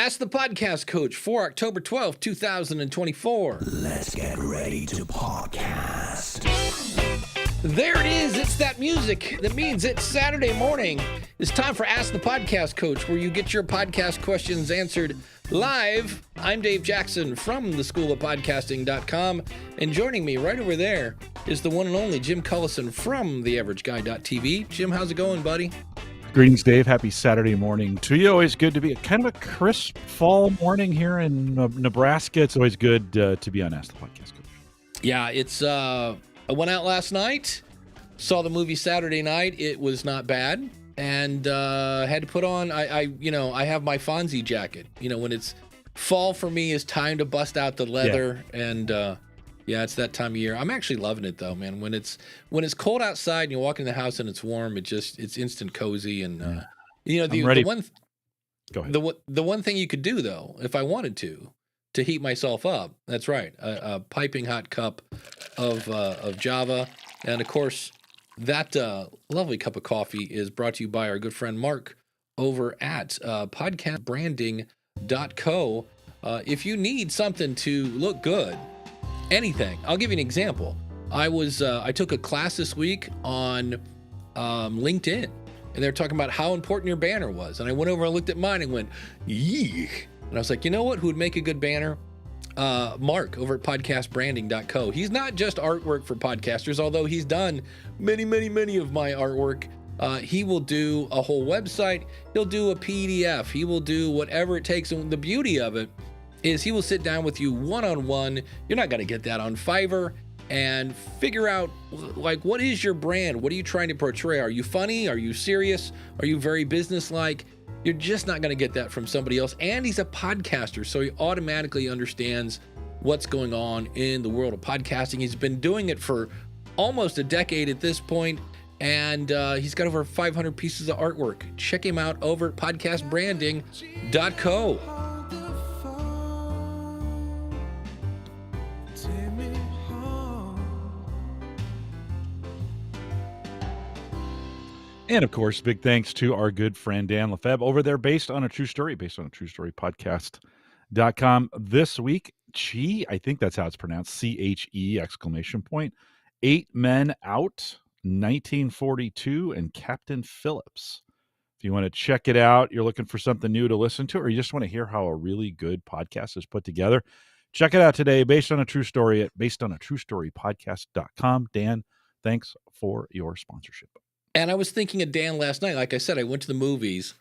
Ask the Podcast Coach for October 12th, 2024. Let's get ready to podcast. There it is. It's that music that means it's Saturday morning. It's time for Ask the Podcast Coach, where you get your podcast questions answered live. I'm Dave Jackson from the School of Podcasting.com, and joining me right over there is the one and only Jim Cullison from TheAverageGuy.tv. Jim, how's it going, buddy? Greetings, Dave. Happy Saturday morning to you. Always good to be kind of a crisp fall morning here in Nebraska. It's always good to be on Ask the Podcast Coach. Yeah, it's I went out last night, saw the movie Saturday night. It was not bad, and had to put on. I have my Fonzie jacket. You know, when it's fall for me, is time to bust out the leather, and it's that time of year. I'm actually loving it though, man. When it's cold outside and you walk in the house and it's warm, it's instant cozy, and the one. Go ahead. The one thing you could do though, if I wanted to heat myself up, that's right, a piping hot cup of Java, and of course that lovely cup of coffee is brought to you by our good friend Mark over at podcastbranding.co. If you need something to look good, anything, I'll give you an example. I took a class this week on LinkedIn, and they're talking about how important your banner was, and I went over and looked at mine and went, yee. And I was like, you know what? Who would make a good banner? Mark over at podcastbranding.co. He's not just artwork for podcasters, although he's done many, many, many of my artwork. He will do a whole website. He'll do a PDF. He will do whatever it takes. And the beauty of it is he will sit down with you one-on-one. You're not going to get that on Fiverr, and figure out, like, what is your brand? What are you trying to portray? Are you funny? Are you serious? Are you very businesslike? You're just not going to get that from somebody else. And he's a podcaster, so he automatically understands what's going on in the world of podcasting. He's been doing it for almost a decade at this point, and he's got over 500 pieces of artwork. Check him out over at podcastbranding.co. And of course, big thanks to our good friend Dan Lefebvre over there, based on a true story podcast.com. This week, I think that's how it's pronounced, CHE exclamation point, 8 Men Out, 1942, and Captain Phillips. If you want to check it out, you're looking for something new to listen to, or you just want to hear how a really good podcast is put together, check it out today, based on a true story at basedonatruestorypodcast.com. Dan, thanks for your sponsorship. And I was thinking of Dan last night. Like I said, I went to the movies,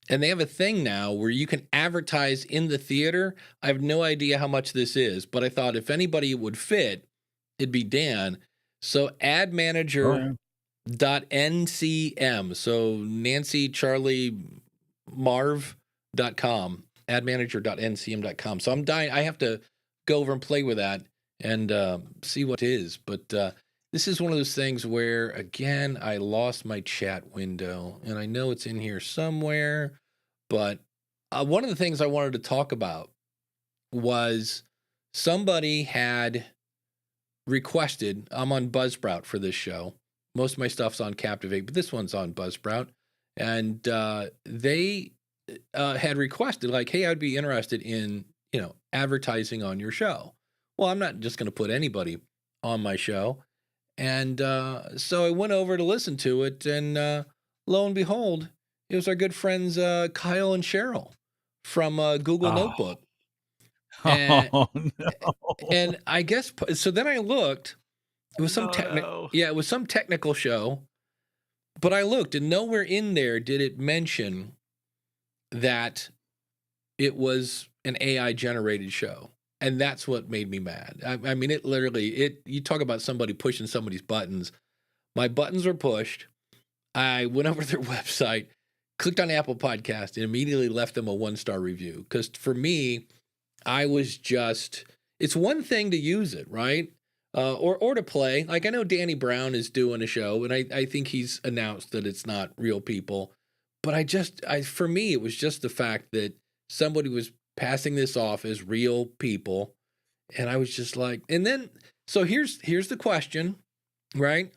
and they have a thing now where you can advertise in the theater. I have no idea how much this is, but I thought if anybody would fit, it'd be Dan. So admanager.ncm. So Nancy Charlie Marv.com. Admanager.ncm.com. So I'm dying. I have to go over and play with that and see what it is. But this is one of those things where, again, I lost my chat window, and I know it's in here somewhere, but one of the things I wanted to talk about was somebody had requested, I'm on Buzzsprout for this show. Most of my stuff's on Captivate, but this one's on Buzzsprout, and they had requested, like, hey, I'd be interested in, advertising on your show. Well, I'm not just going to put anybody on my show. And so I went over to listen to it, and lo and behold, it was our good friends Kyle and Cheryl from Google Notebook. And, no. And I guess so. Then I looked. It was some it was some technical show, but I looked, and nowhere in there did it mention that it was an AI generated show. And that's what made me mad. I mean, it literally, you talk about somebody pushing somebody's buttons. My buttons were pushed. I went over to their website, clicked on Apple Podcast, and immediately left them a 1-star review. Because for me, it's one thing to use it, right? Or to play. Like, I know Danny Brown is doing a show, and I think he's announced that it's not real people. But for me, it was just the fact that somebody was passing this off as real people, and I was just like, and then so here's the question, right?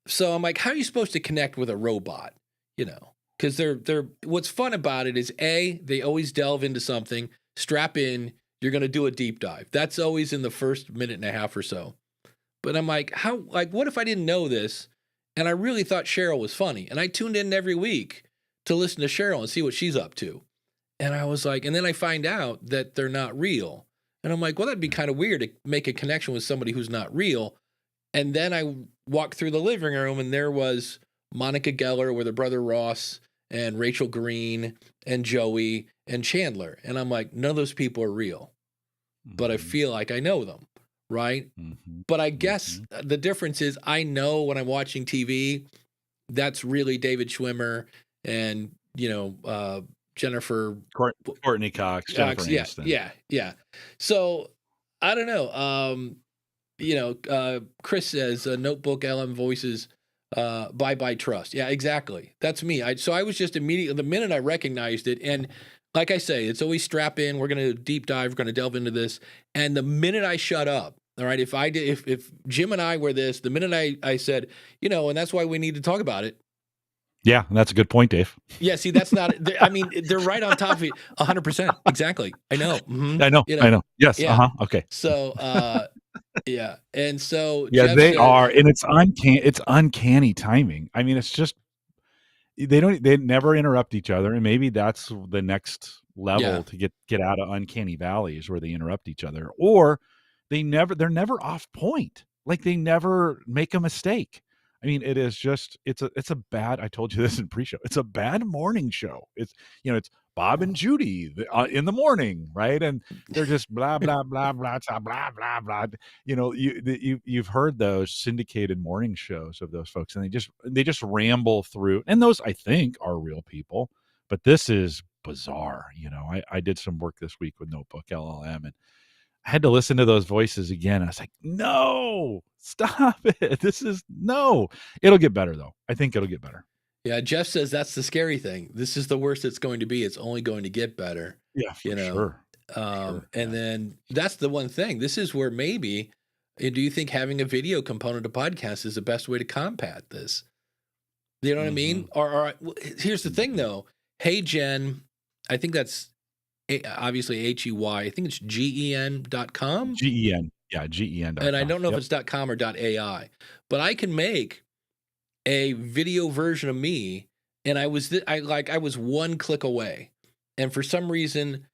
So I'm like, how are you supposed to connect with a robot? because they're what's fun about it is they always delve into something, strap in, you're going to do a deep dive. That's always in the first minute and a half or so. But I'm like, what if I didn't know this and I really thought Cheryl was funny and I tuned in every week to listen to Cheryl and see what she's up to. And I was like, and then I find out that they're not real. And I'm like, well, that'd be kind of weird to make a connection with somebody who's not real. And then I walked through the living room and there was Monica Geller with her brother Ross and Rachel Green and Joey and Chandler. And I'm like, none of those people are real, but I feel like I know them, right? But I guess the difference is I know when I'm watching TV, that's really David Schwimmer and, Jennifer Courtney Cox, Jennifer Aniston. Yeah. So I don't know. Chris says Notebook LM Voices, bye trust. Yeah, exactly. That's me. So I was just immediately, the minute I recognized it, and like I say, it's always strap in. We're going to deep dive. We're going to delve into this. And the minute I shut up, all right, if Jim and I were this, the minute I said, and that's why we need to talk about it. Yeah, that's a good point, Dave. Yeah, see, that's not. I mean, they're right on top of it, 100%. Exactly. I know. Mm-hmm. I know. Yes. Yeah. Okay. So, yeah, and so yeah, Jeff they said, are, and it's uncanny timing. I mean, it's just they never interrupt each other, and maybe that's the next level to get out of uncanny valleys where they interrupt each other, or they're never off point. Like they never make a mistake. I mean, it is just it's a bad. I told you this in pre-show. It's a bad morning show. It's Bob and Judy in the morning, right? And they're just blah blah blah blah blah blah blah. You've heard those syndicated morning shows of those folks, and they just ramble through. And those I think are real people, but this is bizarre. I did some work this week with Notebook LLM, and I had to listen to those voices again. I was like, no, stop it. It'll get better though. I think it'll get better. Yeah. Jeff says that's the scary thing. This is the worst it's going to be. It's only going to get better. Yeah, sure. And then that's the one thing. This is where maybe, do you think having a video component to podcast is the best way to combat this? You know what I mean? Or here's the thing though. Hey, Jen, I think that's obviously HEY. I think it's GEN.com. GEN. Yeah, GEN.com. And I don't know if it's .com or .ai, but I can make a video version of me, and I was one click away, and for some reason,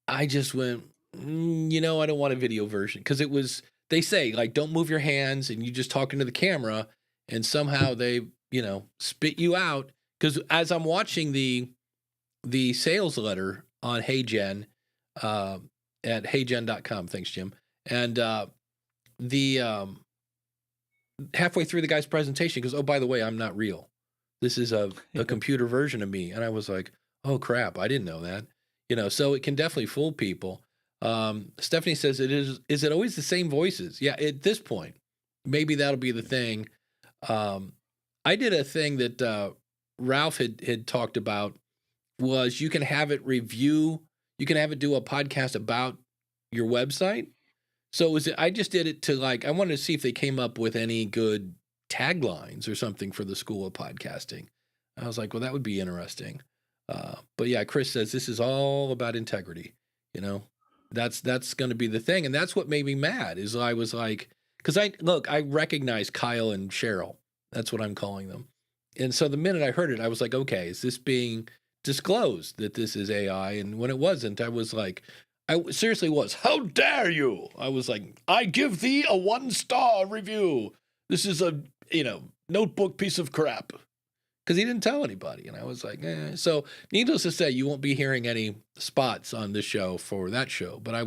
I just went, I don't want a video version because it was. They say like don't move your hands, and you just talk into the camera, and somehow they spit you out. Because as I'm watching the sales letter on HeyGen at heygen.com, thanks Jim, and halfway through the guy's presentation, he goes, oh, by the way, I'm not real. This is a computer version of me. And I was like, oh, crap, I didn't know that. So it can definitely fool people. Stephanie says, is it always the same voices? Yeah, at this point, maybe that'll be the thing. I did a thing that Ralph had talked about was you can have it review, you can have it do a podcast about your website. So I just did it to I wanted to see if they came up with any good taglines or something for the School of Podcasting. I was like, well, that would be interesting. But yeah, Chris says this is all about integrity. That's going to be the thing. And that's what made me mad is I was like, because I recognize Kyle and Cheryl. That's what I'm calling them. And so the minute I heard it, I was like, okay, is this being disclosed that this is AI? And when it wasn't, I was like, I seriously was, how dare you? I was like, I give thee a 1-star review. This is a, notebook piece of crap. Because he didn't tell anybody. And I was like, eh. So needless to say, you won't be hearing any spots on this show for that show. But I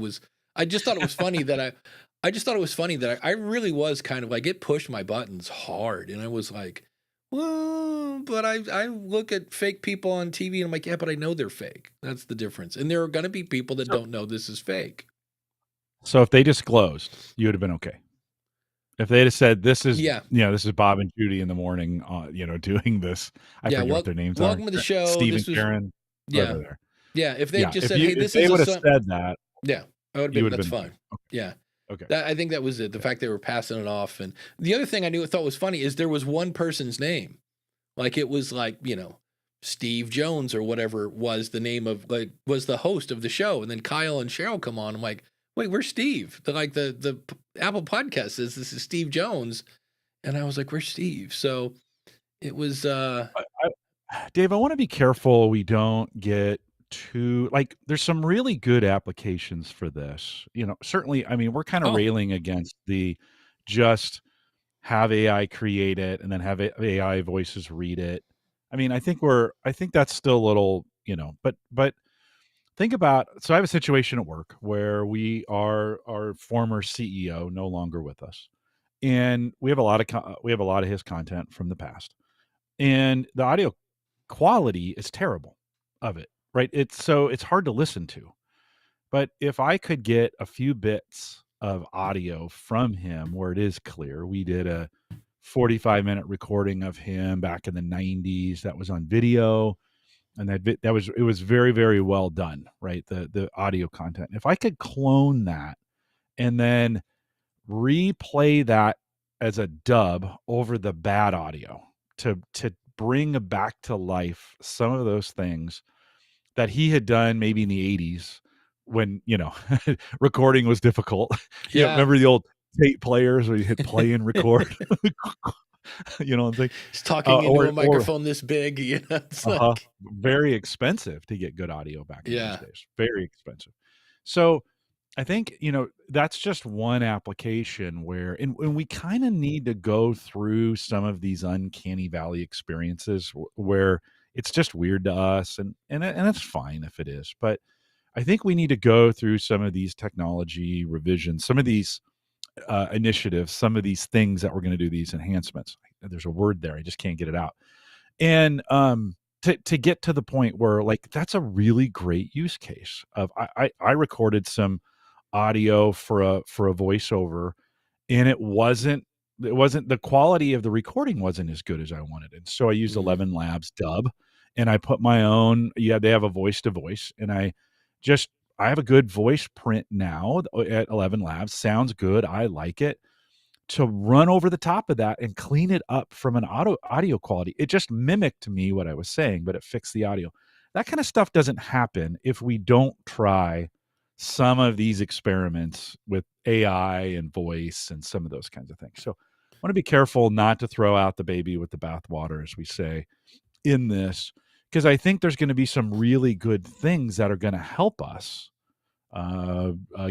just thought it was funny that I really was kind of like, it pushed my buttons hard. And I was like, well, but I look at fake people on TV and I'm like, yeah, but I know they're fake. That's the difference. And there are going to be people that don't know this is fake. So if they disclosed, you would have been okay. If they had said this is, this is Bob and Judy in the morning, doing this. I forget what their names are. Welcome to the show. Steve and Karen. Yeah. Yeah. If they just said, hey, this they is would have said that. Yeah. I would have been, that's fine. Okay. Yeah. Okay. I think that was it. The fact they were passing it off. And the other thing I thought was funny is there was one person's name. Like it was like, Steve Jones or whatever was the name of, like, was the host of the show. And then Kyle and Cheryl come on. I'm like, wait, where's Steve? They're like, the Apple podcast says this is Steve Jones. And I was like, where's Steve? So it was, Dave, I want to be careful we don't get too like there's some really good applications for this. Certainly, I mean, we're kind of oh, railing against the just have AI create it and then have AI voices read it. I mean, I think that's still a little, but think about so I have a situation at work where our former CEO no longer with us. And we have a lot of we have a lot of his content from the past. And the audio quality is terrible of it, right? It's hard to listen to. But if I could get a few bits of audio from him where it is clear, we did a 45-minute recording of him back in the 90s that was on video, and it was very, very well done, right? The audio content. If I could clone that and then replay that as a dub over the bad audio to bring back to life some of those things that he had done maybe in the 80s when recording was difficult. yeah. Remember the old tape players where you hit play and record. I'm saying, He's talking into a or microphone this big. It's uh-huh, like, very expensive to get good audio back in those yeah. days. Very expensive. So I think, that's just one application where, and we kind of need to go through some of these uncanny valley experiences where it's just weird to us, and it's fine if it is. But I think we need to go through some of these technology revisions, some of these initiatives, some of these things that we're going to do, these enhancements. There's a word there, I just can't get it out. And to get to the point where like that's a really great use case of I recorded some audio for a voiceover, and it wasn't the quality of the recording wasn't as good as I wanted. And so I used 11 Labs dub, and I put my own, they have a voice to voice, and I have a good voice print now at 11 Labs. Sounds good. I like it. To run over the top of that and clean it up from an audio quality. It just mimicked to me what I was saying, but it fixed the audio. That kind of stuff doesn't happen if we don't try some of these experiments with AI and voice and some of those kinds of things. So I want to be careful not to throw out the baby with the bathwater, as we say, in this, because I think there's going to be some really good things that are going to help us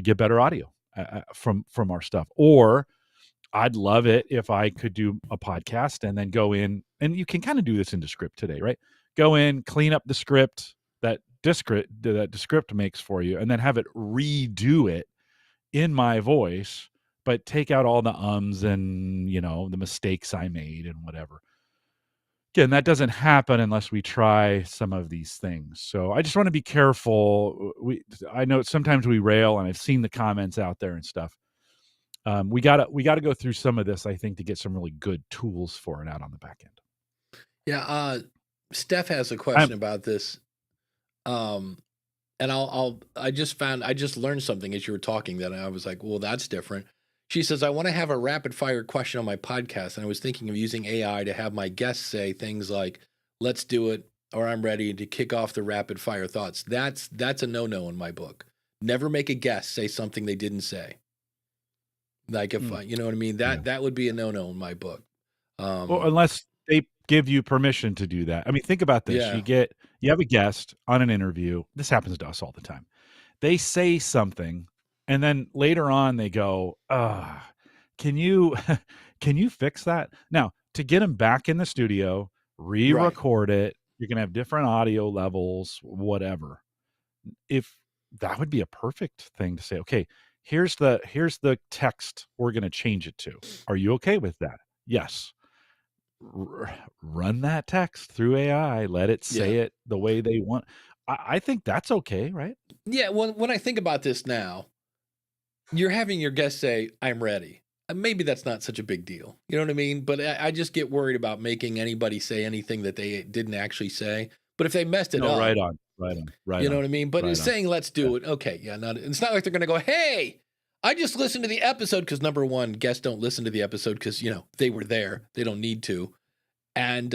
get better audio from our stuff. Or I'd love it if I could do a podcast and then go in, and you can kind of do this in Descript today, right? Go in, clean up the script that Descript makes for you, and then have it redo it in my voice, but take out all the ums and the mistakes I made and whatever. Again, that doesn't happen unless we try some of these things. So I just want to be careful. I know sometimes we rail, and I've seen the comments out there and stuff. We gotta go through some of this, I think, to get some really good tools for it out on the back end. Yeah. Steph has a question about this. And I just learned something as you were talking that I was like, well, that's different. She says, I want to have a rapid fire question on my podcast. And I was thinking of using AI to have my guests say things like, let's do it, or I'm ready to kick off the rapid fire thoughts. That's a no-no in my book. Never make a guest say something they didn't say. Like if, you know what I mean? That would be a no-no in my book. Well, unless they give you permission to do that. I mean, think about this. Yeah. You have a guest on an interview. This happens to us all the time. They say something, and then later on they go, can you fix that? Now, to get them back in the studio, re-record it, you're going to have different audio levels, whatever. If that would be a perfect thing to say, okay, here's the text we're going to change it to. Are you okay with that? Yes. Run that text through AI. Let it say it the way they want. I think that's okay, right? Yeah. Well, when I think about this now, you're having your guest say, I'm ready. Maybe that's not such a big deal. You know what I mean? But I just get worried about making anybody say anything that they didn't actually say. But if they messed it up. Right on. You know what I mean? But it's saying, let's do it. Okay. Yeah. It's not like they're going to go, hey, I just listened to the episode. Because number one, guests don't listen to the episode because, they were there. They don't need to. And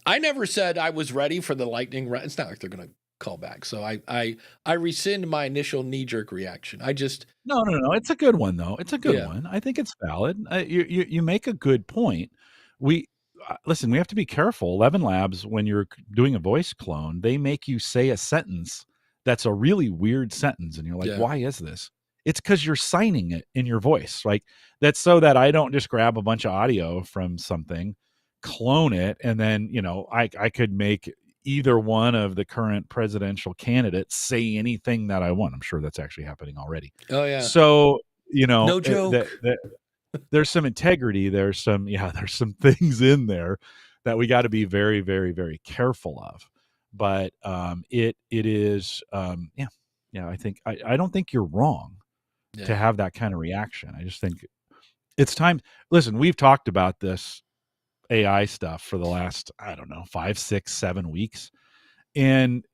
I never said I was ready for the lightning round. It's not like they're going to call back. So I rescind my initial knee jerk reaction. I just, No. It's a good one, though. It's a good yeah, one. I think it's valid. You make a good point. We listen. We have to be careful. 11 Labs, when you're doing a voice clone, they make you say a sentence that's a really weird sentence, and you're like, yeah, "Why is this?" It's because you're signing it in your voice. Like that's so that I don't just grab a bunch of audio from something, clone it, and then I could make either one of the current presidential candidates say anything that I want. I'm sure that's actually happening already. oh yeah, So, no joke. there's some integrity. There's some things in there that we got to be very, very, very careful of. But it is, I think I don't think you're wrong to Yeah, have that kind of reaction. I just think it's time. Listen, we've talked about this AI stuff for the last, I don't know, 5, 6, 7 weeks. And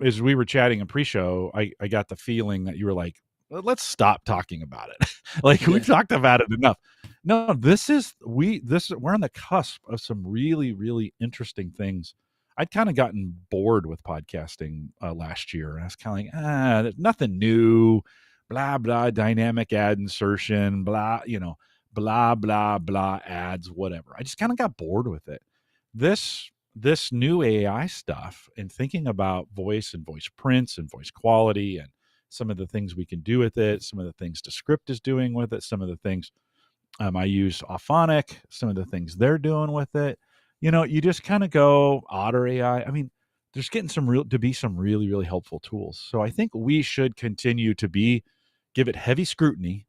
as we were chatting in pre-show, I got the feeling that you were like, let's stop talking about it. Like yeah. we've talked about it enough. No, we're on the cusp of some really, really interesting things. I'd kind of gotten bored with podcasting last year, and I was kind of like, there's nothing new, blah blah, dynamic ad insertion, blah, blah blah blah ads, whatever. I just kind of got bored with it. This new AI stuff and thinking about voice and voice prints and voice quality and some of the things we can do with it, some of the things Descript is doing with it, some of the things I use Auphonic, some of the things they're doing with it. You just kind of go Otter AI. I mean, there's getting to be some really, really helpful tools. So I think we should continue to give it heavy scrutiny,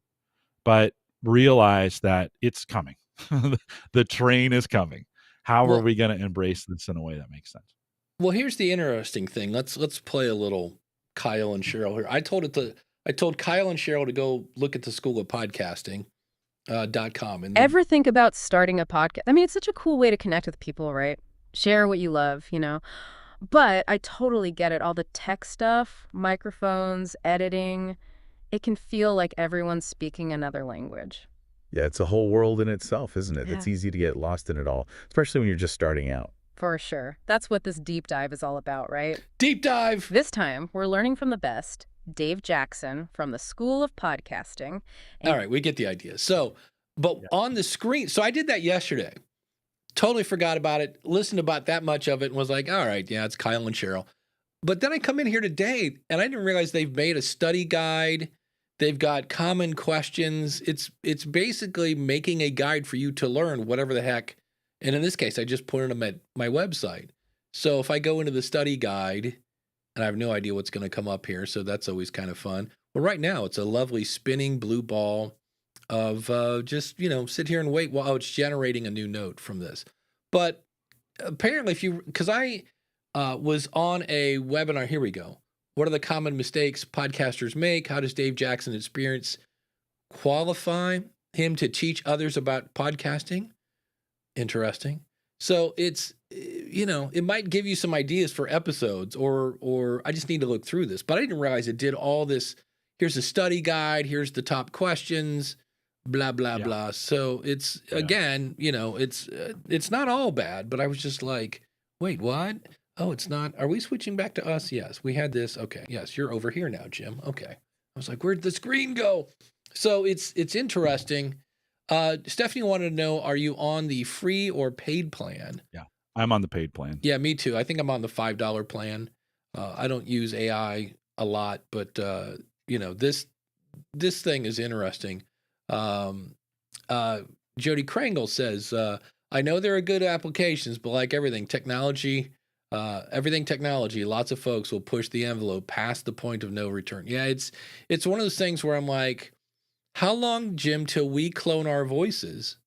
but realize that it's coming. The train is coming. How are Well, we going to embrace this in a way that makes sense? well, here's the interesting thing. Let's play a little Kyle and Cheryl here. I told Kyle and Cheryl to go look at the School of Podcasting .com and Ever think about starting a podcast? I mean, it's such a cool way to connect with people, right? Share what you love. But I totally get it. All the tech stuff, microphones, editing, it can feel like everyone's speaking another language. Yeah, it's a whole world in itself, isn't it? It's Yeah. easy to get lost in it all, especially when you're just starting out. For sure. That's what this deep dive is all about, right? deep dive. This time, we're learning from the best, Dave Jackson from the School of Podcasting. All right, we get the idea. So, but on the screen, so I did that yesterday. Totally forgot about it. Listened about that much of it and was like, all right, yeah, it's Kyle and Cheryl. But then I come in here today and I didn't realize they've made a study guide. They've got common questions. It's basically making a guide for you to learn whatever the heck. And in this case, I just put them at my website. So if I go into the study guide, and I have no idea what's going to come up here, so that's always kind of fun. Well, right now it's a lovely spinning blue ball of just sit here and wait while it's generating a new note from this. But apparently, because I was on a webinar, here we go. What are the common mistakes podcasters make? How does Dave Jackson experience qualify him to teach others about podcasting? Interesting. So it's, it might give you some ideas for episodes or I just need to look through this, but I didn't realize it did all this. Here's a study guide. Here's the top questions, blah, blah, blah. So it's, again, it's not all bad, but I was just like, wait, what? Oh, it's not. Are we switching back to us? Yes, we had this. Okay. Yes, you're over here now, Jim. Okay. I was like, where'd the screen go? So it's interesting. Stephanie wanted to know, are you on the free or paid plan? Yeah, I'm on the paid plan. Yeah, me too. I think I'm on the $5 plan. I don't use AI a lot, but this thing is interesting. Jody Krangle says, I know there are good applications, but like everything technology, lots of folks will push the envelope past the point of no return. Yeah, it's one of those things where I'm like, how long, Jim, till we clone our voices,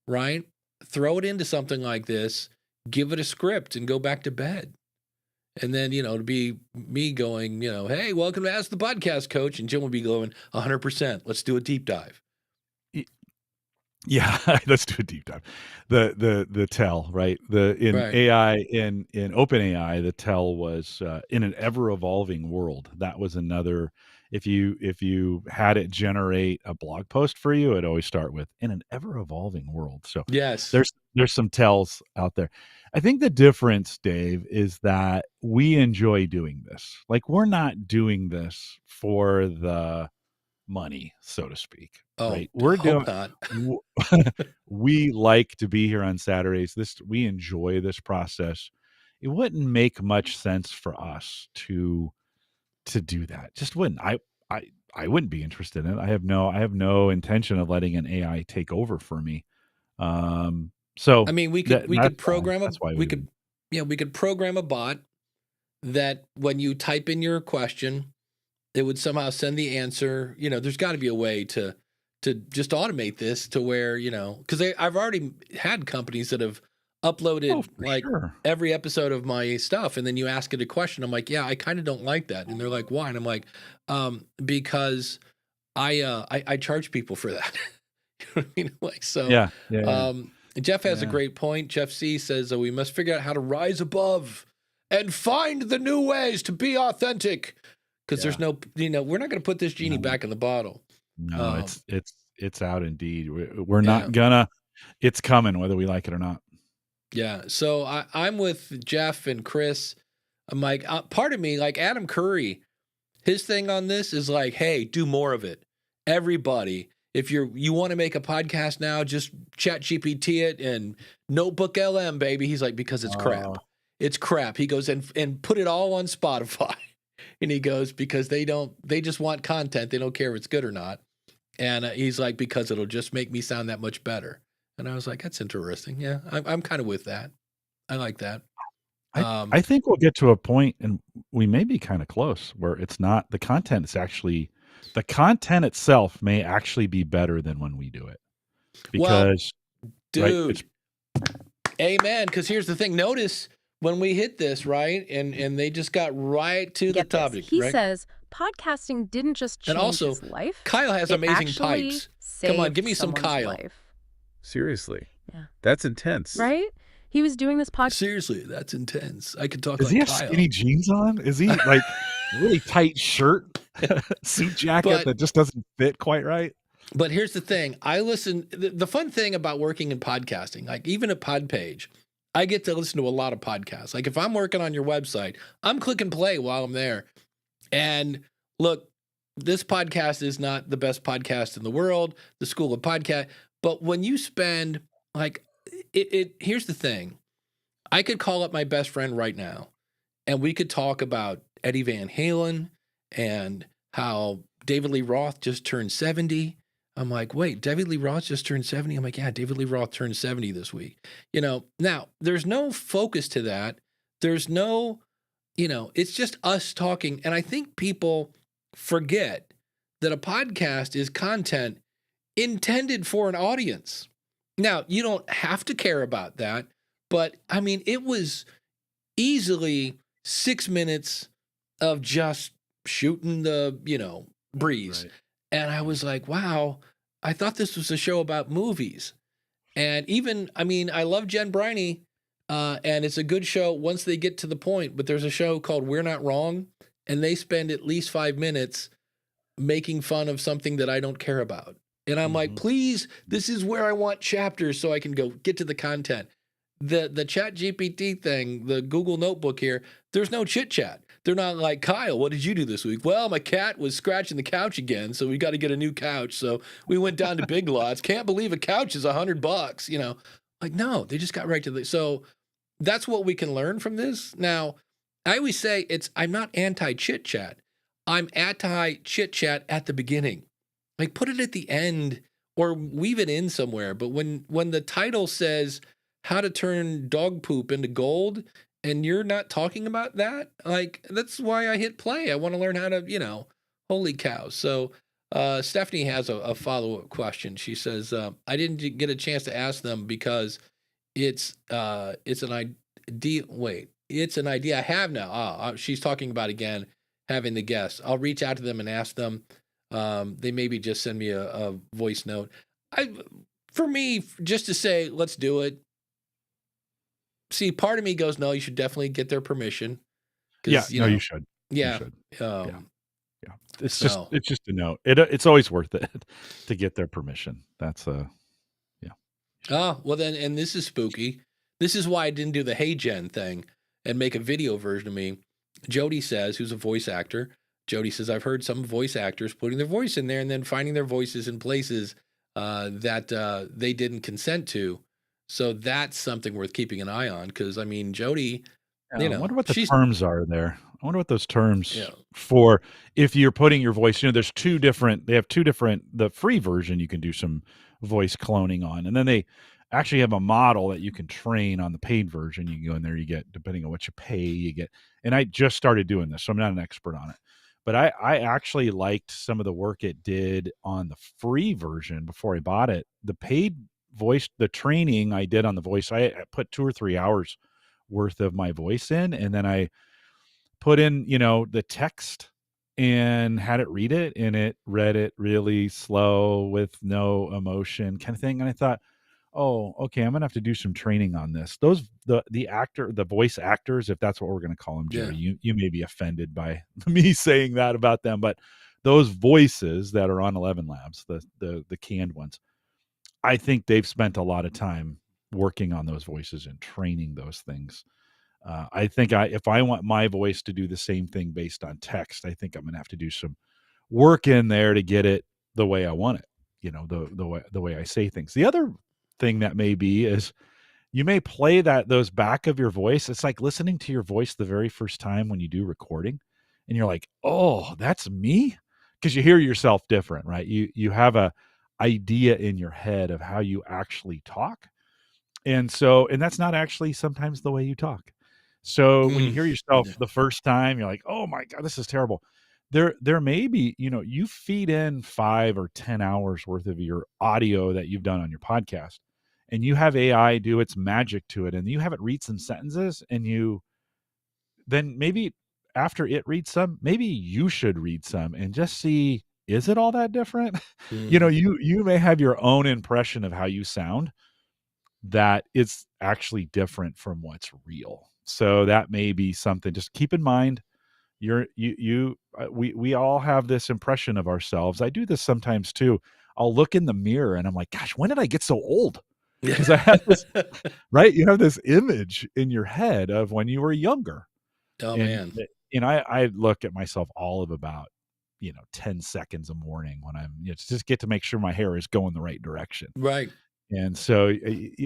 right? Throw it into something like this, give it a script, and go back to bed. And then, to be me going, hey, welcome to Ask the Podcast Coach. And Jim will be going 100%. Let's do a deep dive. Yeah, let's do a deep dive. The tell, right? In Right. AI, in OpenAI, the tell was in an ever evolving world. That was another. If you had it generate a blog post for you, it'd always start with in an ever evolving world. So Yes. there's some tells out there. I think the difference, Dave, is that we enjoy doing this. Like, we're not doing this for the money, so to speak, Oh, right? We're hope doing not. w- we like to be here on Saturdays. We enjoy this process. It wouldn't make much sense for us to do that. Just wouldn't. I I wouldn't be interested in it. I have no intention of letting an AI take over for me. I So mean, that's why we we could wouldn't. yeah, we could program a bot that when you type in your question, it would somehow send the answer. There's got to be a way to just automate this to where, because I've already had companies that have Oh, uploaded for like sure. every episode of my stuff, and then you ask it a question. I'm like, yeah, I kind of don't like that, and they're like, why? And I'm like, because I charge people for that. You know what I mean? Like, so. Yeah, yeah, yeah, Jeff has a yeah. great point. Jeff C says we must figure out how to rise above and find the new ways to be authentic. Because there's Yeah. we're not going to put this genie No, back in the bottle. no, Um, it's out indeed. We're yeah, not gonna. It's coming, whether we like it or not. yeah. So I'm with Jeff and Chris. I'm like, part of me, like Adam Curry, his thing on this is like, hey, do more of it. Everybody, if you want to make a podcast now, just chat GPT it and notebook LM, baby. He's like, because it's crap. Oh, It's crap. He goes and put it all on Spotify. And he goes, because they just want content. They don't care if it's good or not. And he's like, because it'll just make me sound that much better. And I was like, that's interesting. Yeah, I'm kind of with that. I like that. I think we'll get to a point, and we may be kind of close, where it's not the content. It's actually the content itself may actually be better than when we do it, Well, because right, it's dude, amen. Because here's the thing. Notice when we hit this, right? And they just got right to the Get this. topic, He right? says podcasting didn't just And change also, his life. Kyle has It amazing actually pipes. saved Come on, give me some someone's Kyle. life. Seriously. Yeah. That's intense. Right? He was doing this podcast. Seriously, that's intense. I could talk Does like he have Kyle. skinny jeans on? Is he like really tight shirt, suit jacket But- that just doesn't fit quite right? But here's the thing. I listen. The fun thing about working in podcasting, like even at Podpage, I get to listen to a lot of podcasts. Like if I'm working on your website, I'm clicking play while I'm there. And look, this podcast is not the best podcast in the world, the School of Podcast. But when you spend like here's the thing. I could call up my best friend right now and we could talk about Eddie Van Halen and how David Lee Roth just turned 70. I'm like, wait, David Lee Roth just turned 70? I'm like, yeah, David Lee Roth turned 70 this week. Now there's no focus to that. There's no, it's just us talking. And I think people forget that a podcast is content intended for an audience. Now, you don't have to care about that, but I mean, it was easily 6 minutes of just shooting the, breeze. Right. And I was like, wow, I thought this was a show about movies. And even, I mean, I love Jen Briney, and it's a good show once they get to the point, but there's a show called We're Not Wrong, and they spend at least 5 minutes making fun of something that I don't care about. And I'm like, please, this is where I want chapters so I can go get to the content. The Chat GPT thing, the Google Notebook here, there's no chit-chat. They're not like, Kyle, what did you do this week? Well, my cat was scratching the couch again, so we got to get a new couch. So we went down to Big Lots. Can't believe a couch is $100, Like, no, they just got right to the... So that's what we can learn from this. Now, I always say I'm not anti-chit-chat. I'm anti-chit-chat at the beginning. Like, put it at the end or weave it in somewhere. But when the title says how to turn dog poop into gold and you're not talking about that, like, that's why I hit play. I want to learn how to, holy cow. So Stephanie has a follow-up question. She says, I didn't get a chance to ask them because it's an idea. Wait, it's an idea I have now. She's talking about, again, having the guests. I'll reach out to them and ask them. They maybe just send me a voice note. For me, just to say, let's do it. See, part of me goes, no, you should definitely get their permission. Yeah, you should. Yeah. You should. Yeah. It's So- just a note. It's always worth it to get their permission. That's Oh, well then, and this is spooky. This is why I didn't do the Hey Gen thing and make a video version of me. Jody says, who's a voice actor, Jody says, I've heard some voice actors putting their voice in there and then finding their voices in places that they didn't consent to. So that's something worth keeping an eye on because, I mean, Jody, Yeah, I wonder what the she's, terms are there. I wonder what those terms yeah. for if you're putting your voice, there's they have two different, the free version you can do some voice cloning on. And then they actually have a model that you can train on the paid version. You can go in there, you get, depending on what you pay, you get, and I just started doing this, so I'm not an expert on it. But I actually liked some of the work it did on the free version before I bought it. The paid voice, the training I did on the voice, I put 2 or 3 hours worth of my voice in, and then I put in, the text and had it read it, and it read it really slow with no emotion kind of thing. And I thought, oh, okay, I'm gonna have to do some training on this. The voice actors, if that's what we're gonna call them, Jerry, Yeah. you may be offended by me saying that about them, but those voices that are on 11 Labs, the canned ones, I think they've spent a lot of time working on those voices and training those things. I think if I want my voice to do the same thing based on text, I think I'm going to have to do some work in there to get it the way I want it. The way I say things. The other thing that may be is you may play those back of your voice. It's like listening to your voice the very first time when you do recording, and you're like, "Oh, that's me," because you hear yourself different, right? You have a idea in your head of how you actually talk, and that's not actually sometimes the way you talk. So when you Mm. hear yourself Yeah. the first time, you're like, "Oh my god, this is terrible." There may be, you feed in 5 or 10 hours worth of your audio that you've done on your podcast, and you have AI do its magic to it, and you have it read some sentences, and then maybe after it reads some, maybe you should read some and just see, is it all that different? Mm. You may have your own impression of how you sound that it's actually different from what's real. So that may be something. Just keep in mind, we all have this impression of ourselves. I do this sometimes too. I'll look in the mirror and I'm like, gosh, when did I get so old? Because I have this, right? You have this image in your head of when you were younger. Oh, And, man. I look at myself all of about, 10 seconds a morning when I'm, just get to make sure my hair is going the right direction. Right. And so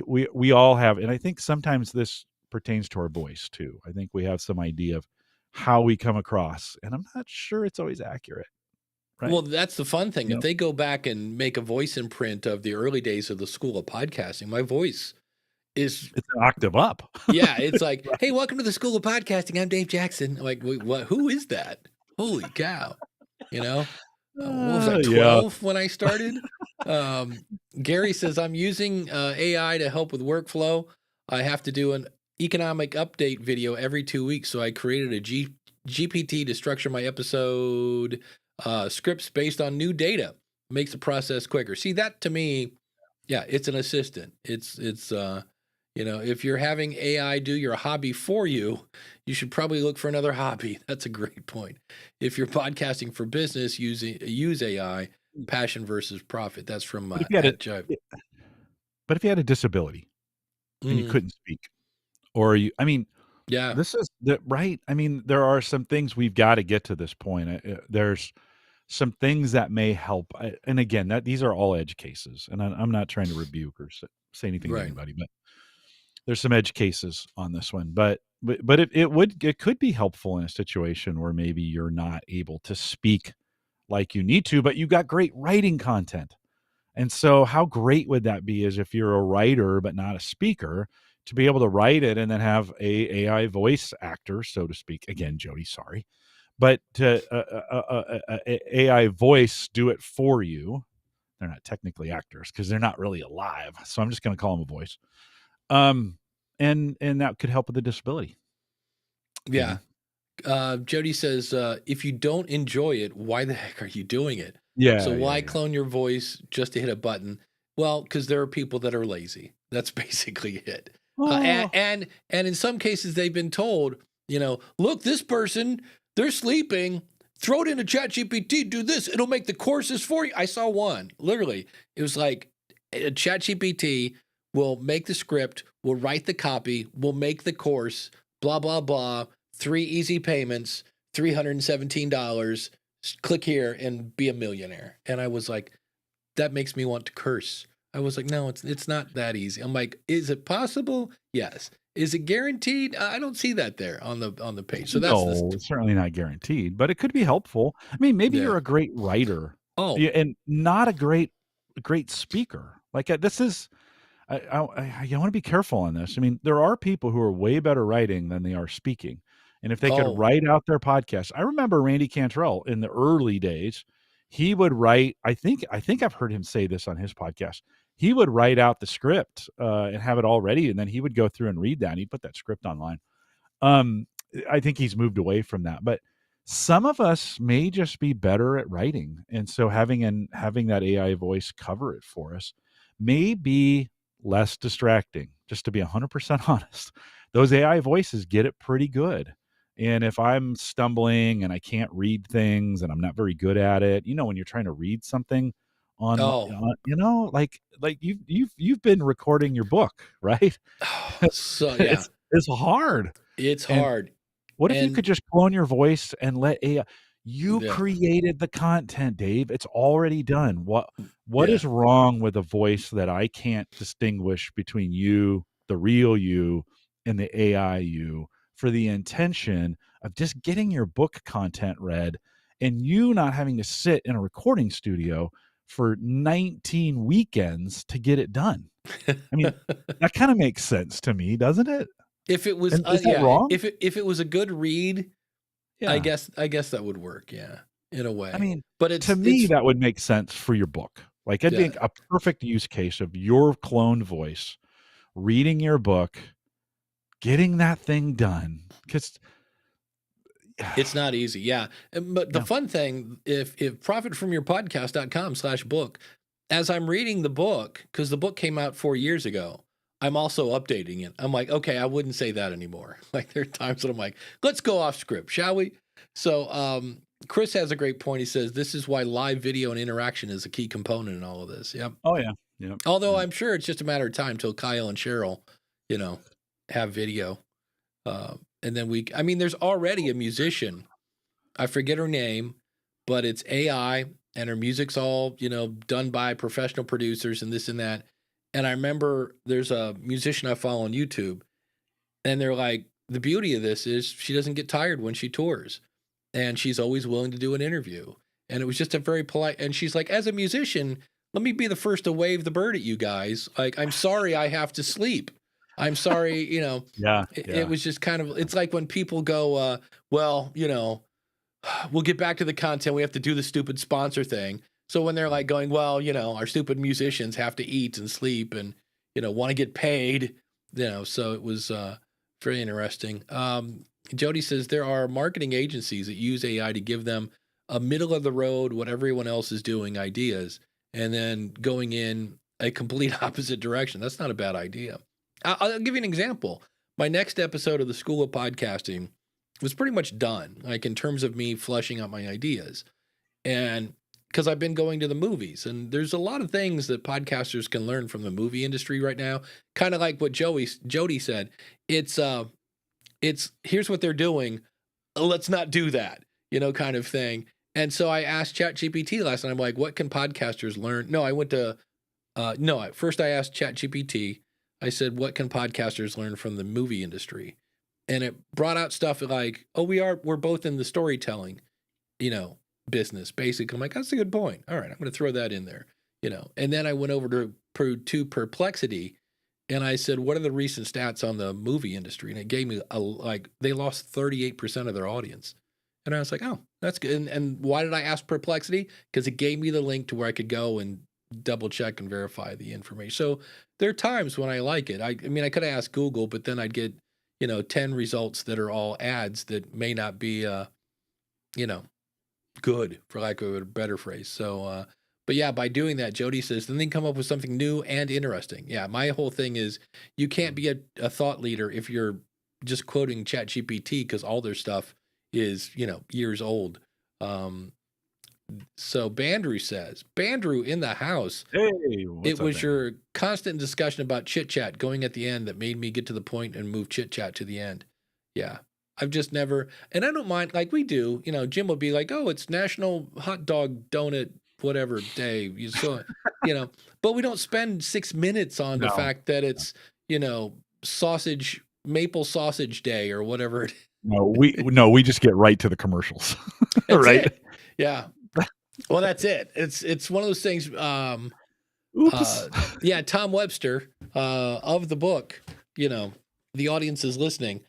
we all have, and I think sometimes this pertains to our voice too. I think we have some idea of how we come across, and I'm not sure it's always accurate, right? Well, that's the fun thing. You If know, they go back and make a voice imprint of the early days of the School of Podcasting, my voice is, it's an octave up. yeah, it's like, Right. hey, welcome to the School of Podcasting. I'm Dave Jackson. I'm like, wait, what? Who is that? Holy cow. You know, what was I, Yeah. 12 when I started? Um, Gary says, I'm using AI to help with workflow. I have to do an economic update video every 2 weeks. So I created a GPT to structure my episode scripts based on new data. Makes the process quicker. See, that to me, yeah, it's an assistant. If you're having AI do your hobby for you, you should probably look for another hobby. That's a great point. If you're podcasting for business, use AI. Passion versus profit. That's from But if you had at Jive. but if you had a disability and you Mm, couldn't speak, or yeah, this is the right. I mean, there are some things we've got to get to this point. There's some things that may help. And again, these are all edge cases, and I'm not trying to rebuke or say anything to right. anybody, but there's some edge cases on this one. But it could be helpful in a situation where maybe you're not able to speak like you need to, but you got great writing content. And so how great would that be is if you're a writer but not a speaker, to be able to write it and then have a AI voice actor, so to speak. Again, Jody, sorry, but to AI voice do it for you. They're not technically actors because they're not really alive. So I'm just going to call them a voice. And that could help with the disability. You Yeah. know? Jody says, if you don't enjoy it, why the heck are you doing it? So Yeah, yeah, why yeah. clone your voice just to hit a button? Well, because there are people that are lazy. That's basically it. Oh, And in some cases, they've been told, look, this person, they're sleeping. Throw it into ChatGPT. Do this. It'll make the courses for you. I saw one. Literally, it was like ChatGPT will make the script we'll write the copy, we'll make the course, blah, blah, blah, 3 easy payments, $317, click here and be a millionaire. And I was like, that makes me want to curse. I was like, no, it's not that easy. I'm like, is it possible? Yes. Is it guaranteed? I don't see that there on the page. So that's No, it's certainly not guaranteed, but it could be helpful. I mean, maybe yeah. you're a great writer, Oh, and not a great speaker. Like this is, I want to be careful on this. I mean, there are people who are way better writing than they are speaking, and if they could oh, write out their podcast, I remember Randy Cantrell in the early days. He would write. I think I've heard him say this on his podcast. He would write out the script and have it all ready, and then he would go through and read that. And he'd put that script online. Um, I think he's moved away from that, but some of us may just be better at writing, and so having that AI voice cover it for us may be less distracting. Just to be 100% honest, those AI voices get it pretty good. And if I'm stumbling and I can't read things and I'm not very good at it, when you're trying to read something oh. like you've been recording your book, right? So yeah, It's hard. it's And hard. what if you And could just clone your voice and let AI? You yeah, created the content, Dave. It's already done. What yeah. is wrong with a voice that I can't distinguish between you, the real you, and the AI you, for the intention of just getting your book content read and you not having to sit in a recording studio for 19 weekends to get it done? I mean, that kind of makes sense to me, doesn't it? If it was, And is that yeah, wrong? if it was a good read, I Yeah. guess that would work. Yeah, in a I way. mean, But to me, that would make sense for your book. Like, I'd yeah, think a perfect use case of your cloned voice reading your book, getting that thing done. Because, it's not easy. Yeah, but the yeah, fun thing, if profitfromyourpodcast.com/book, as I'm reading the book, because the book came out 4 years ago, I'm also updating it. I'm like, okay, I wouldn't say that anymore. Like there are times that I'm like, let's go off script, shall we? So Chris has a great point. He says this is why live video and interaction is a key component in all of this. Yep. oh yeah, yeah, Although yeah. I'm sure it's just a matter of time till Kyle and Cheryl, you know, have video. And then I mean, there's already a musician. I forget her name, but it's AI and her music's all, done by professional producers and this and that. And I remember there's a musician I follow on YouTube, and they're like, the beauty of this is she doesn't get tired when she tours, and she's always willing to do an interview. And it was just a very polite, and she's like, as a musician, let me be the first to wave the bird at you guys. Like, I'm sorry I have to sleep. I'm sorry, Yeah, it yeah. was just kind of, it's like when people go, well, we'll get back to the content. We have to do the stupid sponsor thing. So when they're like going, well, our stupid musicians have to eat and sleep and, want to get paid, so it was very interesting. Jody says there are marketing agencies that use AI to give them a middle of the road, what everyone else is doing ideas, and then going in a complete opposite direction. That's not a bad idea. I'll give you an example. My next episode of the School of Podcasting was pretty much done, like in terms of me fleshing out my ideas. And because I've been going to the movies, and there's a lot of things that podcasters can learn from the movie industry right now. Kind of like what Jody said. It's here's what they're doing. Let's not do that, kind of thing. And so I asked ChatGPT last night. I'm like, what can podcasters learn? No, I went to first I asked ChatGPT. I said, what can podcasters learn from the movie industry? And it brought out stuff like, oh, we're both in the storytelling, business, basically. I'm like, that's a good point. All right, I'm going to throw that in there, And then I went over to Perplexity, and I said, what are the recent stats on the movie industry? And it gave me they lost 38% of their audience. And I was like, oh, that's good. And why did I ask Perplexity? Because it gave me the link to where I could go and double check and verify the information. So there are times when I like it. I mean, I could have asked Google, but then I'd get, 10 results that are all ads that may not be, good, for lack of a better phrase. So, but yeah, by doing that, Jody says, then they come up with something new and interesting. Yeah, my whole thing is you can't be a thought leader if you're just quoting ChatGPT because all their stuff is, years old. So Bandrew says, Bandrew in the house. Hey, what's It up, was man? your constant discussion about Chit-Chat going at the end that made me get to the point and move Chit-Chat to the end. Yeah. I've just never, and I don't mind, like we do, Jim will be like, oh, it's National Hot Dog Donut, whatever day. You saw, but we don't spend 6 minutes on the No, fact that it's, maple sausage day or whatever. we just get right to the commercials, That's right? it. Yeah. Well, that's it. It's one of those things. Oops. Yeah, Tom Webster of the book, the audience is listening.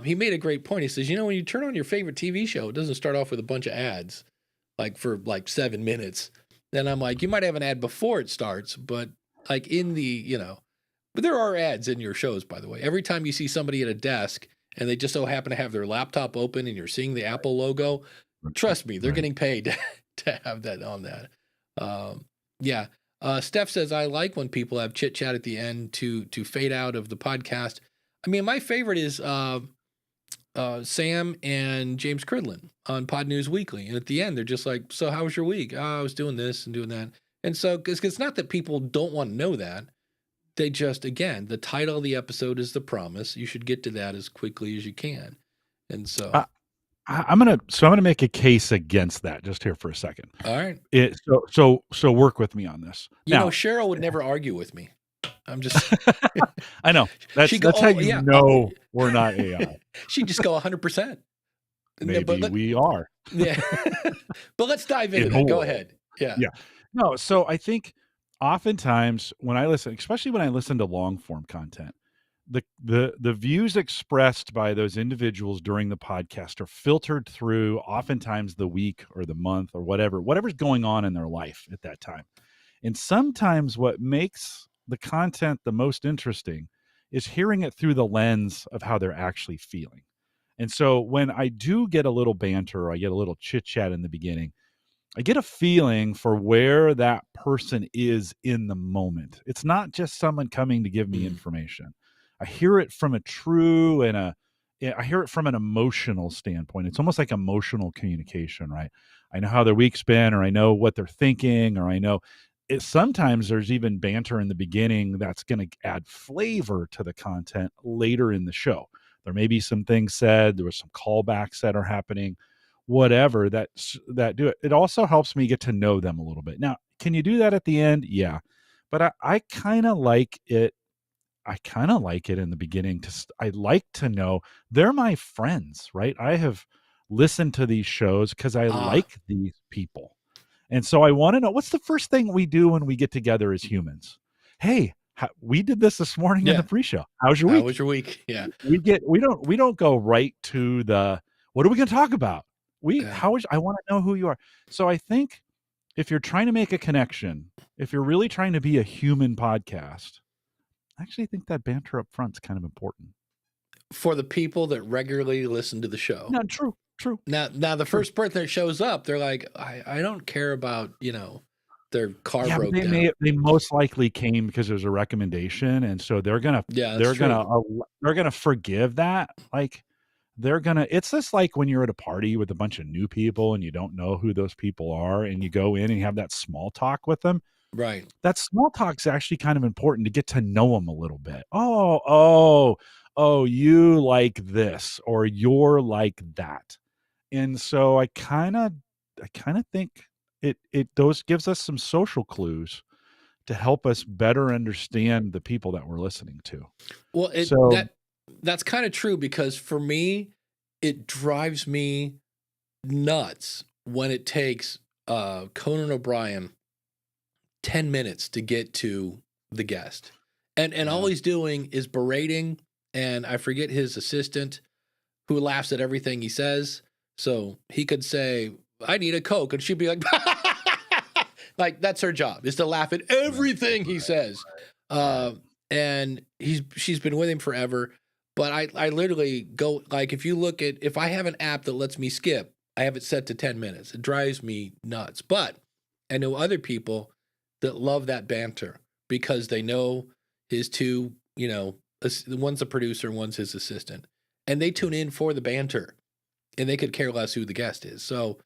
He made a great point. He says, when you turn on your favorite TV show, it doesn't start off with a bunch of ads, like for 7 minutes. Then I'm like, you might have an ad before it starts, but like in the, but there are ads in your shows, by the way. Every time you see somebody at a desk and they just so happen to have their laptop open and you're seeing the Apple logo, trust me, they're Right. getting paid to have that on that. Yeah. Steph says, I like when people have chit-chat at the end to fade out of the podcast. I mean, my favorite is Sam and James Cridlin on Pod News Weekly. And at the end, they're just like, so how was your week? Oh, I was doing this and doing that. And so it's not that people don't want to know that. They just, again, the title of the episode is The Promise. You should get to that as quickly as you can. And so... I'm gonna make a case against that just here for a second. All right. So work with me on this. Now, Cheryl would never argue with me. I'm just... I know. That's how you know we're not AI. She'd just go 100%. Maybe we are. Yeah. But let's dive into that. Go ahead. Yeah. Yeah. No, so I think oftentimes when I listen, especially when I listen to long form content, the views expressed by those individuals during the podcast are filtered through oftentimes the week or the month or whatever's going on in their life at that time. And sometimes what makes the content the most interesting is hearing it through the lens of how they're actually feeling. And so when I do get a little banter or I get a little chit chat in the beginning, I get a feeling for where that person is in the moment. It's not just someone coming to give me information. I hear it from I hear it from an emotional standpoint. It's almost like emotional communication, right? I know how their week's been, or I know what they're thinking, or I know sometimes there's even banter in the beginning that's going to add flavor to the content later in the show. There may be some things said, there was some callbacks that are happening, whatever that do it. It also helps me get to know them a little bit. Now, can you do that at the end? Yeah. But I kind of like it. I kind of like it in the beginning. I like to know they're my friends, right? I have listened to these shows because I like these people. And so I want to know, what's the first thing we do when we get together as humans? Hey, we did this morning in the pre-show. How's your week? How was your week? Yeah. We don't go right to the, what are we going to talk about? I want to know who you are. So I think if you're trying to make a connection, if you're really trying to be a human podcast, I actually think that banter up front is kind of important. For the people that regularly listen to the show. No, true. Now the first person that shows up, they're like, I don't care about, their car broke down. They most likely came because there's a recommendation, and so they're gonna forgive that. Like it's just like when you're at a party with a bunch of new people and you don't know who those people are, and you go in and you have that small talk with them. Right. That small talk is actually kind of important to get to know them a little bit. Oh, you like this, or you're like that. And so I kind of think it gives us some social clues to help us better understand the people that we're listening to. Well, that's kind of true, because for me, it drives me nuts when it takes Conan O'Brien 10 minutes to get to the guest. And all he's doing is berating, and I forget his assistant, who laughs at everything he says. So he could say, I need a Coke, and she'd be like, like, that's her job, is to laugh at everything he says. And she's been with him forever. But I literally go, like, if I have an app that lets me skip, I have it set to 10 minutes. It drives me nuts. But I know other people that love that banter because they know his two, one's the producer, one's his assistant, and they tune in for the banter, and they could care less who the guest is. So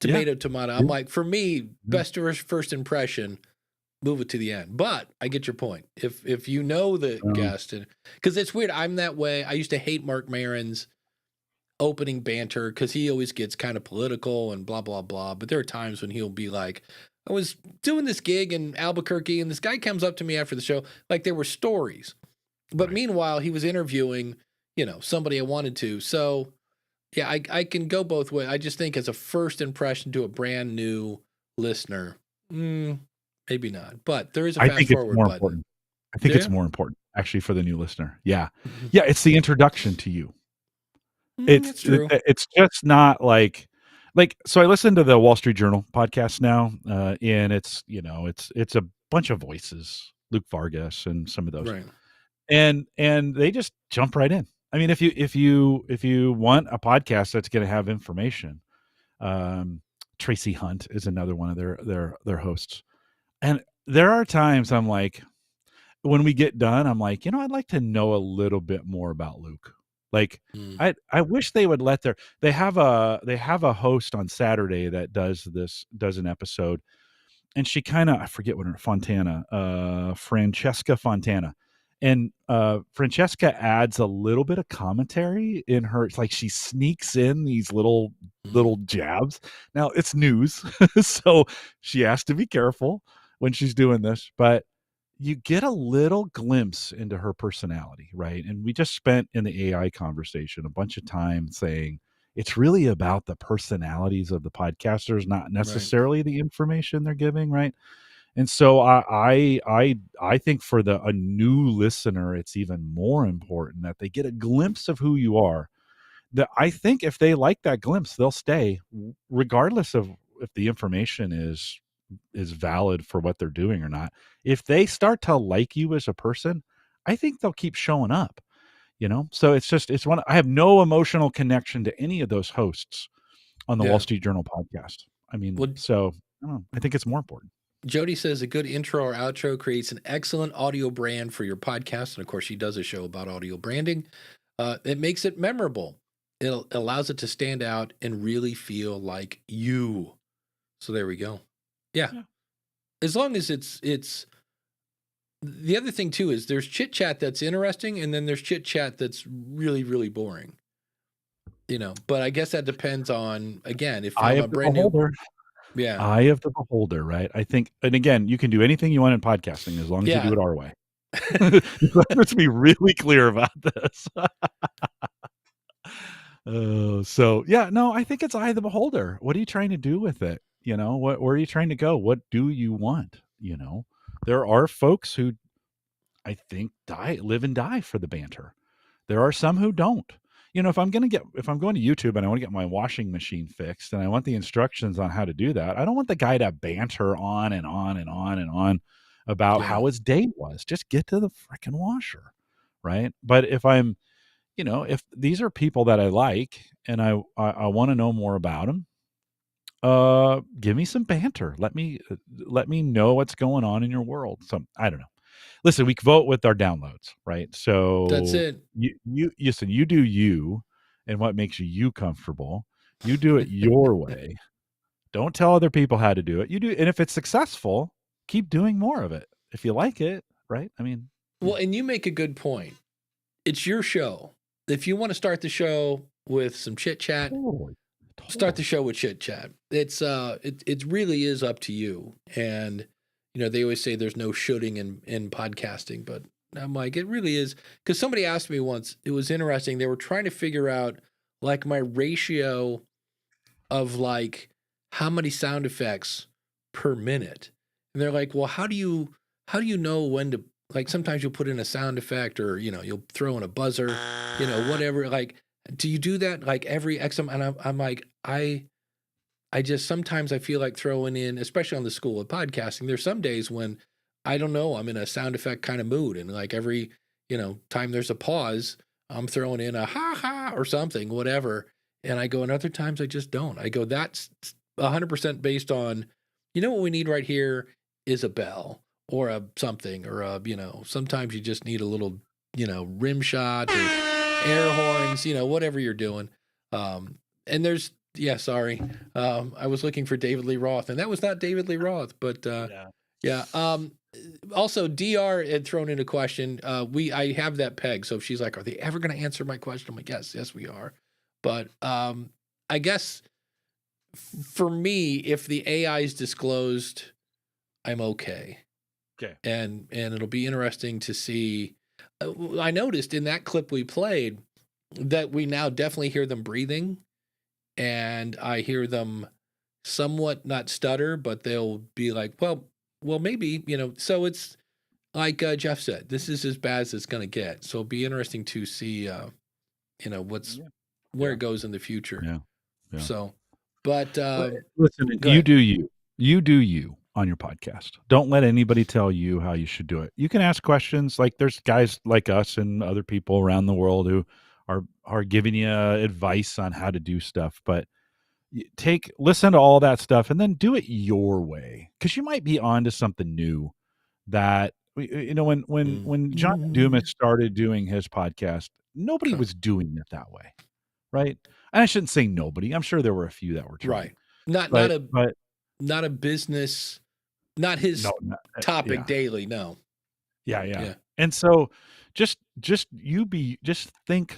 Yeah. tomato. I'm Yeah. like, for me, Yeah. best first impression, move it to the end. But I get your point. If you know the Um, guest, and because it's weird, I'm that way. I used to hate Mark Maron's opening banter because he always gets kind of political and blah blah blah. But there are times when he'll be like, I was doing this gig in Albuquerque, and this guy comes up to me after the show, like there were stories. But Right. meanwhile, he was interviewing, somebody I wanted to. So yeah, I can go both ways. I just think as a first impression to a brand new listener, maybe not. But there is a I fast think it's forward more button. important. I think Do it's you? more important actually for the new listener. Yeah. Mhm. Yeah, it's the introduction to you. That's true. It's just not like so I listen to the Wall Street Journal podcast now, and it's a bunch of voices, Luke Vargas and some of those. Right. And they just jump right in. I mean, if you want a podcast that's gonna have information, Tracy Hunt is another one of their hosts. And there are times I'm like, when we get done, I'm like, I'd like to know a little bit more about Luke. Like, Mm, I wish they would let they have a host on Saturday that does an episode, and she kind of I forget what her Francesca Fontana, and Francesca adds a little bit of commentary in her. It's like she sneaks in these little mm, jabs. Now it's news, so she has to be careful when she's doing this, but you get a little glimpse into her personality, right? And we just spent in the AI conversation a bunch of time saying it's really about the personalities of the podcasters, not right. necessarily the information they're giving, right? And so I think for a new listener, it's even more important that they get a glimpse of who you are. That I think if they like that glimpse, they'll stay, regardless of if the information is valid for what they're doing or not. If they start to like you as a person, I think they'll keep showing up. So it's one I have no emotional connection to any of those hosts on the Wall Yeah. Street Journal podcast. I mean, Well, so I don't know. I think it's more important. Jody says a good intro or outro creates an excellent audio brand for your podcast. And of course, she does a show about audio branding. It makes it memorable. It allows it to stand out and really feel like you. So there we go. Yeah. Yeah. As long as it's the other thing too is there's chit chat that's interesting, and then there's chit chat that's really, really boring. But I guess that depends on, again, if Eye I'm a of the brand new, beholder. yeah, Eye of the beholder, right? I think, and again, you can do anything you want in podcasting as long as you do yeah. it our way. Let's be really clear about this. So yeah, no, I think it's eye of the beholder. What are you trying to do with it? Where are you trying to go? What do you want? There are folks who I think live and die for the banter. There are some who don't. If I'm going to YouTube and I want to get my washing machine fixed and I want the instructions on how to do that, I don't want the guy to banter on and on and on and on about Yeah. how his day was. Just get to the freaking washer, right? But if these are people that I like and I want to know more about them, give me some banter. Let me know what's going on in your world. So I don't know. Listen, we vote with our downloads, right? That's So it. you listen, you do you and what makes you comfortable. You do it your way. Don't tell other people how to do it. You do, and if it's successful, keep doing more of it. If you like it, right? I mean, Well, and you make a good point. It's your show. If you want to start the show with some chit chat, totally, start the totally. show with chit chat. It really is up to you. And they always say there's no shoulding in podcasting, but I'm like, it really is. Because somebody asked me once, it was interesting. They were trying to figure out like my ratio of like how many sound effects per minute. And they're like, well, how do you know when to, like, sometimes you'll put in a sound effect, or you'll throw in a buzzer, whatever. Like, do you do that like every X amount? And I'm like, I just sometimes I feel like throwing in, especially on the school of podcasting, there's some days when I don't know, I'm in a sound effect kind of mood. And like every, time there's a pause, I'm throwing in a ha ha or something, whatever. And I go, and other times I just don't. I go, that's 100% based on, what we need right here is a bell or a something, or sometimes you just need a little, rim shot or air horns, whatever you're doing. And there's, Yeah, sorry. I was looking for David Lee Roth, and that was not David Lee Roth. But Yeah. yeah. Also, Dr. had thrown in a question. I have that peg. So if she's like, "Are they ever going to answer my question?" I'm like, "Yes, we are." But I guess for me, if the AI is disclosed, I'm okay. Okay. And it'll be interesting to see. I noticed in that clip we played that we now definitely hear them breathing, and I hear them somewhat not stutter, but they'll be like, well, maybe, So it's like Jeff said, this is as bad as it's going to get. So it'll be interesting to see, what's Yeah. where Yeah. it goes in the future. Yeah. Yeah. So, but Listen, go you ahead. do you. You do you on your podcast. Don't let anybody tell you how you should do it. You can ask questions. Like there's guys like us and other people around the world who are giving you advice on how to do stuff, but listen to all that stuff and then do it your way, because you might be onto something new that when John Dumas started doing his podcast, nobody was doing it that way, right? And I shouldn't say nobody. I'm sure there were a few that were trying, Right. Not but not a business, not his no, topic yeah, daily. No. yeah, yeah. Yeah. And so just think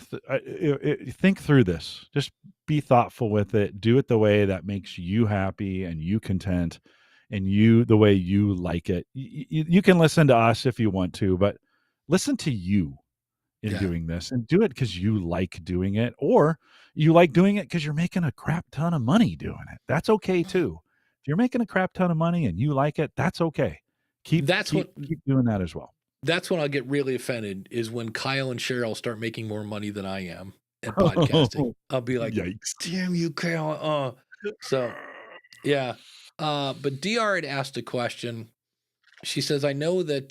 through this. Just be thoughtful with it. Do it the way that makes you happy and you content, and you the way you like it. You can listen to us if you want to, but listen to you in Yeah. doing this, and do it because you like doing it, or you like doing it because you're making a crap ton of money doing it. That's okay too. If you're making a crap ton of money and you like it, that's okay. Keep doing that as well. That's when I'll get really offended, is when Kyle and Cheryl start making more money than I am at podcasting. I'll be like, Yikes. damn you, Kyle. So yeah. But Dr. had asked a question. She says, I know that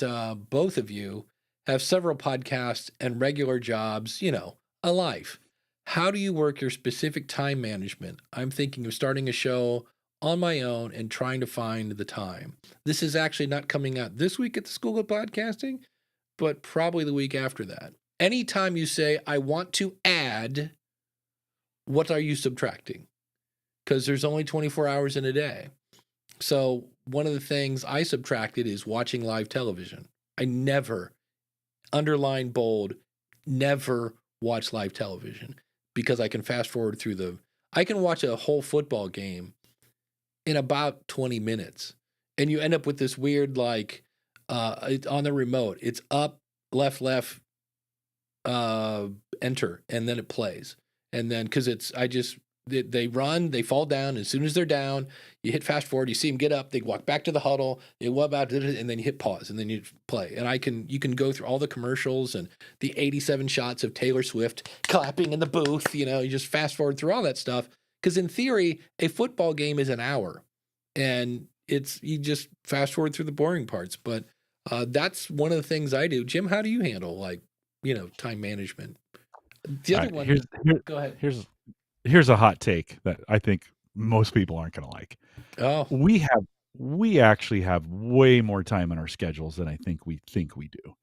both of you have several podcasts and regular jobs, a life. How do you work your specific time management? I'm thinking of starting a show on my own and trying to find the time. This is actually not coming out this week at the School of Podcasting, but probably the week after that. Anytime you say, I want to add, what are you subtracting? Because there's only 24 hours in a day. So one of the things I subtracted is watching live television. I never, underline bold, never watch live television, because I can fast forward I can watch a whole football game in about 20 minutes. And you end up with this weird, like, on the remote, it's up, left, enter, and then it plays. And then, because they run, they fall down. As soon as they're down, you hit fast forward, you see them get up, they walk back to the huddle, they what about it, and then you hit pause, and then you play. And you can go through all the commercials and the 87 shots of Taylor Swift clapping in the booth. You just fast forward through all that stuff. Because in theory, a football game is an hour, and you just fast forward through the boring parts. But that's one of the things I do. Jim, how do you handle time management? The other one. Go ahead. Here's a hot take that I think most people aren't going to like. Oh, we actually have way more time in our schedules than I think we do.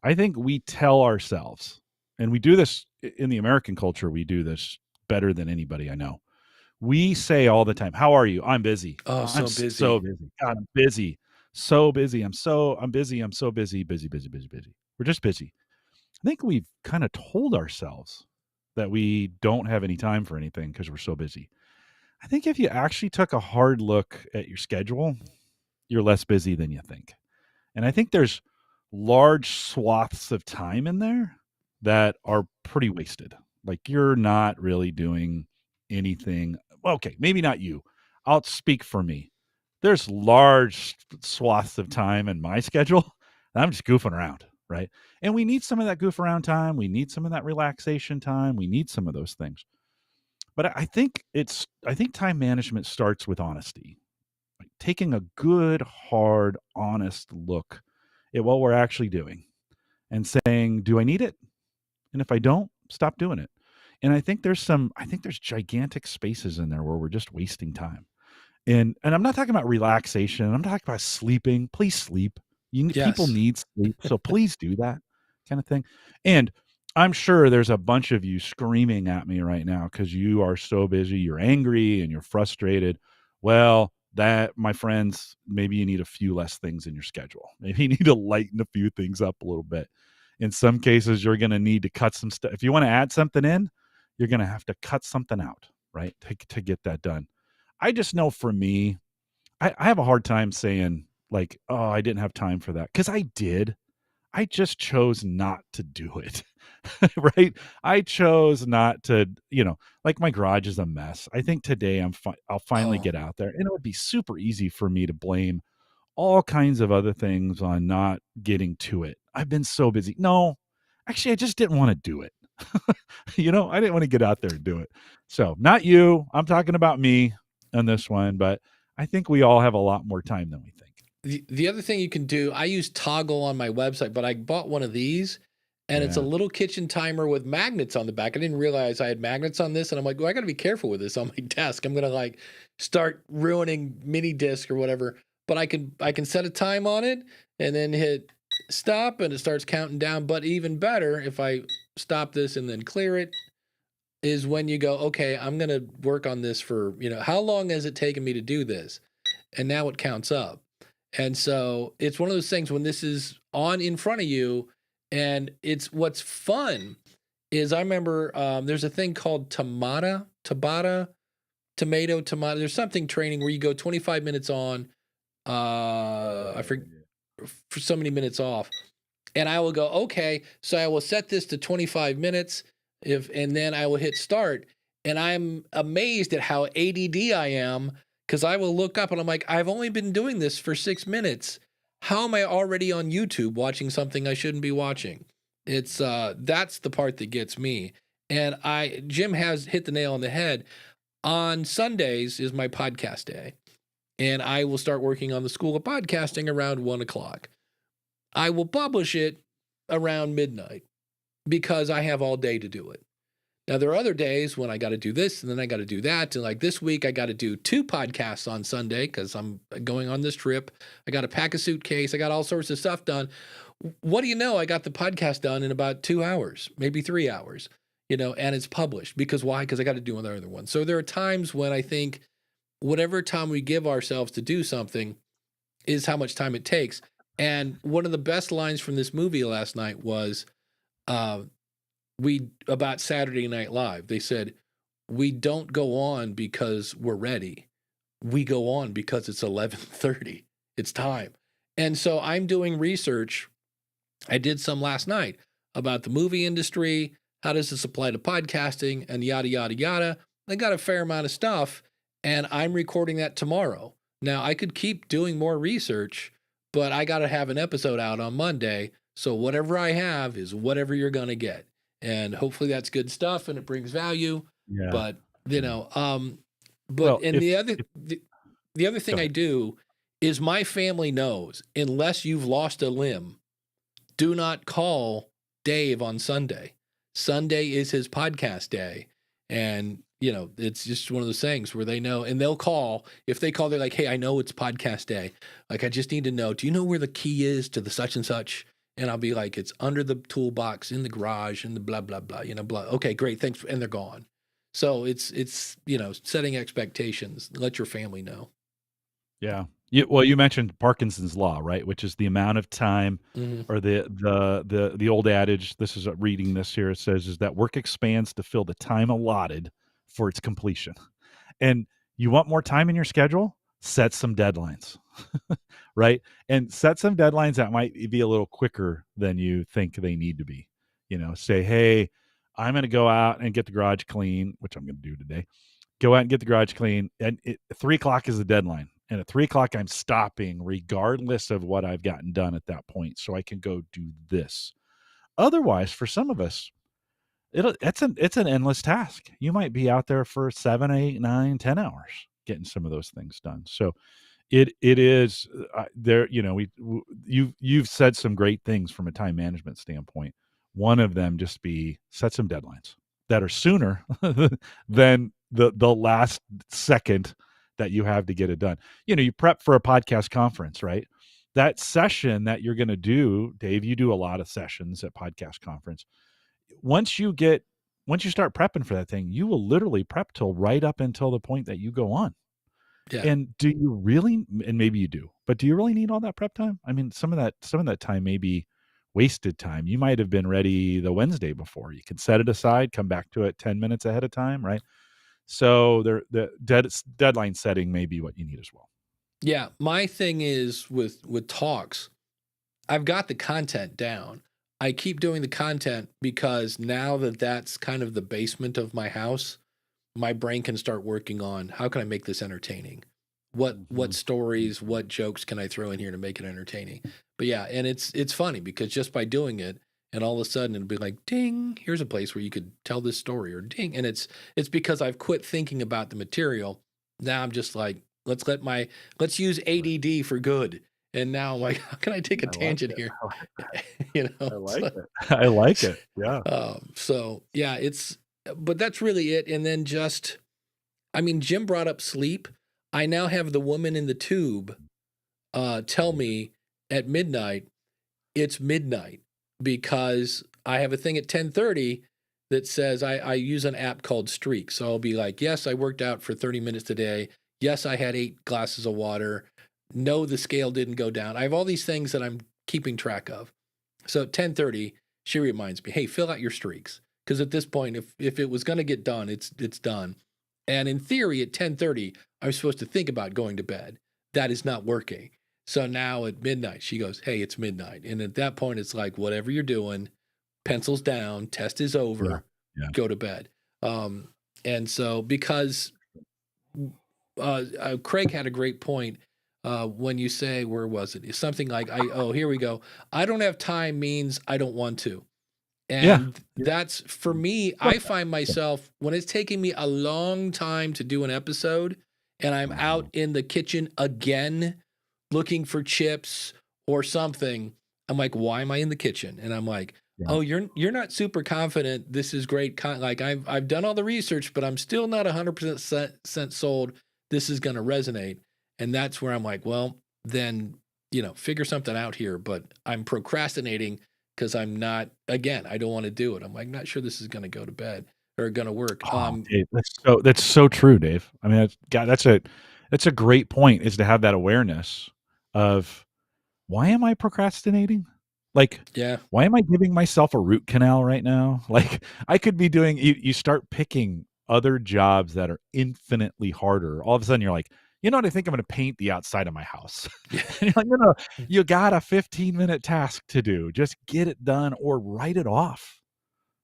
I think we tell ourselves, and we do this in the American culture, we do this better than anybody I know. We say all the time, "How are you?" "I'm busy." Oh, "I'm so busy. so busy." "God, I'm busy. So busy. I'm busy. I'm so busy. Busy. We're just busy. I think we've kind of told ourselves that we don't have any time for anything because we're so busy. I think if you actually took a hard look at your schedule, you're less busy than you think. And I think there's large swaths of time in there that are pretty wasted. Like you're not really doing anything. Okay, maybe not you. I'll speak for me. There's large swaths of time in my schedule that I'm just goofing around, right? And we need some of that goof around time. We need some of that relaxation time. We need some of those things. But I think time management starts with honesty. Like taking a good, hard, honest look at what we're actually doing and saying, do I need it? And if I don't, stop doing it. And I think there's gigantic spaces in there where we're just wasting time. And I'm not talking about relaxation. I'm talking about sleeping. Please sleep. Yes. People need sleep. So please do that kind of thing. And I'm sure there's a bunch of you screaming at me right now because you are so busy, you're angry and you're frustrated. Well, that, my friends, maybe you need a few less things in your schedule. Maybe you need to lighten a few things up a little bit. In some cases, you're going to need to cut some stuff. If you want to add something in, you're going to have to cut something out, right? To get that done. I just know for me, I have a hard time saying, like, oh, I didn't have time for that, because I did. I just chose not to do it. Right? I chose not to, like, my garage is a mess. I think today I'll finally Oh, get out there, and it would be super easy for me to blame all kinds of other things on not getting to it. I've been so busy. No, actually, I just didn't want to do it. I didn't want to get out there and do it. So, not you. I'm talking about me on this one, but I think we all have a lot more time than we think. the other thing you can do, I use Toggle on my website, but I bought one of these, and it's a Yeah. little kitchen timer with magnets on the back. I didn't realize I had magnets on this, and I'm like, well, I got to be careful with this on my desk. I'm gonna like start ruining mini disc or whatever. But I can set a time on it and then hit stop, and it starts counting down. But even better, if I stop this and then clear it, is when you go, okay, I'm gonna work on this for, how long has it taken me to do this? And now it counts up. And so it's one of those things when this is on in front of you, and it's what's fun is I remember there's a thing called tomato. There's something training where you go 25 minutes on, I forget for so many minutes off, and I will go, okay, so I will set this to 25 minutes and then I will hit start. And I'm amazed at how ADD I am, because I will look up and I'm like, I've only been doing this for 6 minutes. How am I already on YouTube watching something I shouldn't be watching? It's that's the part that gets me. And Jim has hit the nail on the head. On Sundays is my podcast day, and I will start working on the School of Podcasting around 1 o'clock. I will publish it around midnight because I have all day to do it. Now, there are other days when I got to do this and then I got to do that. And like this week, I got to do 2 podcasts on Sunday because I'm going on this trip. I got to pack a suitcase. I got all sorts of stuff done. What do you know? I got the podcast done in about 2 hours, maybe 3 hours, and it's published. Because why? Because I got to do another one. So there are times when I think whatever time we give ourselves to do something is how much time it takes. And one of the best lines from this movie last night was, about Saturday Night Live. They said, we don't go on because we're ready. We go on because it's 11:30. It's time. And so I'm doing research. I did some last night about the movie industry. How does this apply to podcasting and yada, yada, yada. I got a fair amount of stuff, and I'm recording that tomorrow. Now, I could keep doing more research, but I got to have an episode out on Monday. So whatever I have is whatever you're going to get. And hopefully that's good stuff and it brings value. Yeah. But, Well, and the other go thing I ahead. do is my family knows, unless you've lost a limb, do not call Dave on Sunday. Sunday is his podcast day. And, it's just one of those things where they know, and they'll call. If they call, they're like, hey, I know it's podcast day. Like, I just need to know, do you know where the key is to the such and such? And I'll be like, it's under the toolbox in the garage and the blah, blah, blah, blah. Okay, great. Thanks. And they're gone. So it's, setting expectations. Let your family know. Yeah. You mentioned Parkinson's law, right? Which is the amount of time, Mm-hmm. or the old adage. This is reading this here. It says is that work expands to fill the time allotted for its completion. And you want more time in your schedule? Set some deadlines, right? And set some deadlines that might be a little quicker than you think they need to be. Say, hey, I'm going to go out and get the garage clean, which I'm going to do today. Go out and get the garage clean, and 3:00 is the deadline. And at 3:00, I'm stopping regardless of what I've gotten done at that point, so I can go do this. Otherwise, for some of us, it's an endless task. You might be out there for 7, 8, 9, 10 hours getting some of those things done. So it is there. You've said some great things from a time management standpoint. One of them just be set some deadlines that are sooner than the last second that you have to get it done. You prep for a podcast conference, right? That session that you're going to do, Dave, you do a lot of sessions at podcast conference. once you start prepping for that thing, you will literally prep till right up until the point that you go on. Yeah. And do you really, and maybe you do, but do you really need all that prep time? I mean, some of that time may be wasted time. You might have been ready the Wednesday before. You can set it aside, come back to it 10 minutes ahead of time, right? So deadline setting may be what you need as well. Yeah. My thing is with talks, I've got the content down. I keep doing the content because now that that's kind of the basement of my house, my brain can start working on how can I make this entertaining? What stories, what jokes can I throw in here to make it entertaining? But yeah, and it's funny because just by doing it, and all of a sudden it'll be like, ding, here's a place where you could tell this story, or ding, and it's because I've quit thinking about the material. Now I'm just like, let's use ADD for good. And now I'm like, how can I take a tangent here? You know, I like it. I like it. Yeah. So yeah, but that's really it. And then I mean, Jim brought up sleep. I now have the woman in the tube tell me at midnight, it's midnight, because I have a thing at 10:30 that says I use an app called Streak. So I'll be like, yes, I worked out for 30 minutes today. Yes, I had 8 glasses of water. No, the scale didn't go down. I have all these things that I'm keeping track of. So at 10:30, she reminds me, hey, fill out your streaks. Because at this point, if it was going to get done, it's done. And in theory, at 10:30, I was supposed to think about going to bed. That is not working. So now at midnight, she goes, hey, it's midnight. And at that point, it's like, whatever you're doing, pencils down, test is over, go to bed. And so because Craig had a great point when you say, where was it? It's something like, here we go. I don't have time means I don't want to. And that's, for me, I find myself, when it's taking me a long time to do an episode and I'm out in the kitchen again looking for chips or something, I'm like, why am I in the kitchen? And I'm like, oh, you're not super confident. This is great. Like I've done all the research, but I'm still not 100% sold this is going to resonate. And that's where I'm like, well, then, figure something out here. But I'm procrastinating because I'm not, again, I don't want to do it. I'm like, not sure this is going to go to bed or going to work. Dave, that's so true, Dave. I mean, that's a great point, is to have that awareness of, why am I procrastinating? Like, why am I giving myself a root canal right now? Like, I could be doing, you start picking other jobs that are infinitely harder. All of a sudden you're like, you know what, I think I'm going to paint the outside of my house. And you're like, no, you got a 15-minute task to do. Just get it done or write it off.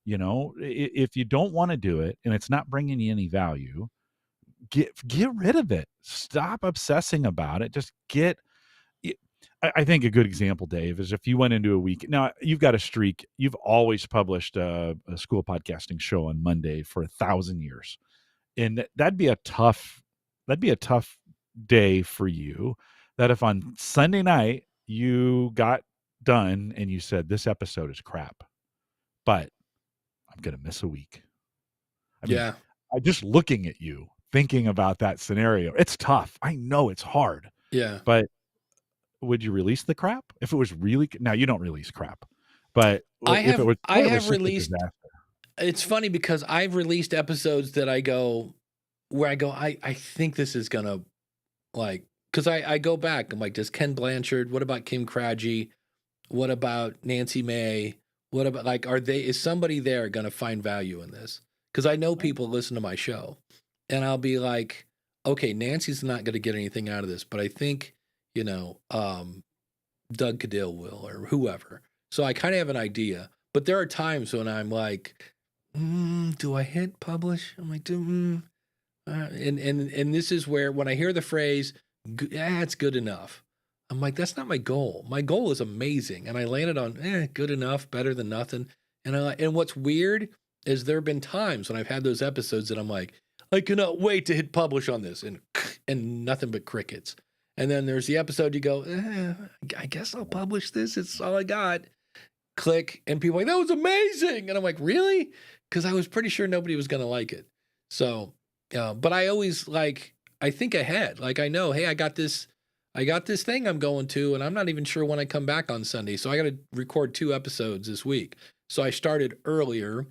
If you don't want to do it and it's not bringing you any value, get rid of it. Stop obsessing about it. Just I think a good example, Dave, is if you went into a week. Now, you've got a streak. You've always published a school podcasting show on Monday for 1,000 years. And that'd be a tough day for you, that if on Sunday night you got done and you said, this episode is crap, but I'm going to miss a week. I mean, I just looking at you, thinking about that scenario, it's tough. I know it's hard. Yeah. But would you release the crap if it was really? Now, you don't release crap, but I have released. It's funny because I've released episodes that I think this is gonna, like, because I go back. I'm like, does Ken Blanchard? What about Kim Craggy? What about Nancy May? What about, like, is somebody there gonna find value in this? Because I know people listen to my show, and I'll be like, okay, Nancy's not gonna get anything out of this, but I think, Doug Cadill will, or whoever. So I kind of have an idea, but there are times when I'm like, do I hit publish? I'm like, and this is where, when I hear the phrase, it's good enough, I'm like, that's not my goal. My goal is amazing. And I landed on, good enough, better than nothing. And what's weird is there have been times when I've had those episodes that I'm like, I cannot wait to hit publish on this, and nothing but crickets. And then there's the episode you go, I guess I'll publish this. It's all I got. Click, and people are like, that was amazing. And I'm like, really? Because I was pretty sure nobody was going to like it. So, but I always, I think ahead. Like, I know, hey, I got this thing I'm going to, and I'm not even sure when I come back on Sunday. So I got to record 2 episodes this week. So I started earlier.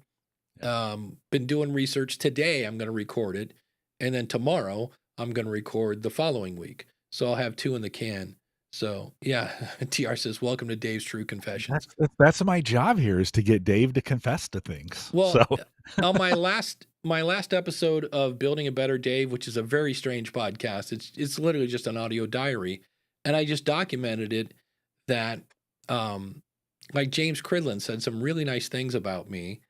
Been doing research. Today I'm going to record it, and then tomorrow I'm going to record the following week. So I'll have 2 in the can. So yeah, TR says, "Welcome to Dave's True Confessions." That's my job here, is to get Dave to confess to things. Well, So on my last episode of Building a Better Dave, which is a very strange podcast, it's literally just an audio diary, and I just documented it that like James Cridlin said some really nice things about me,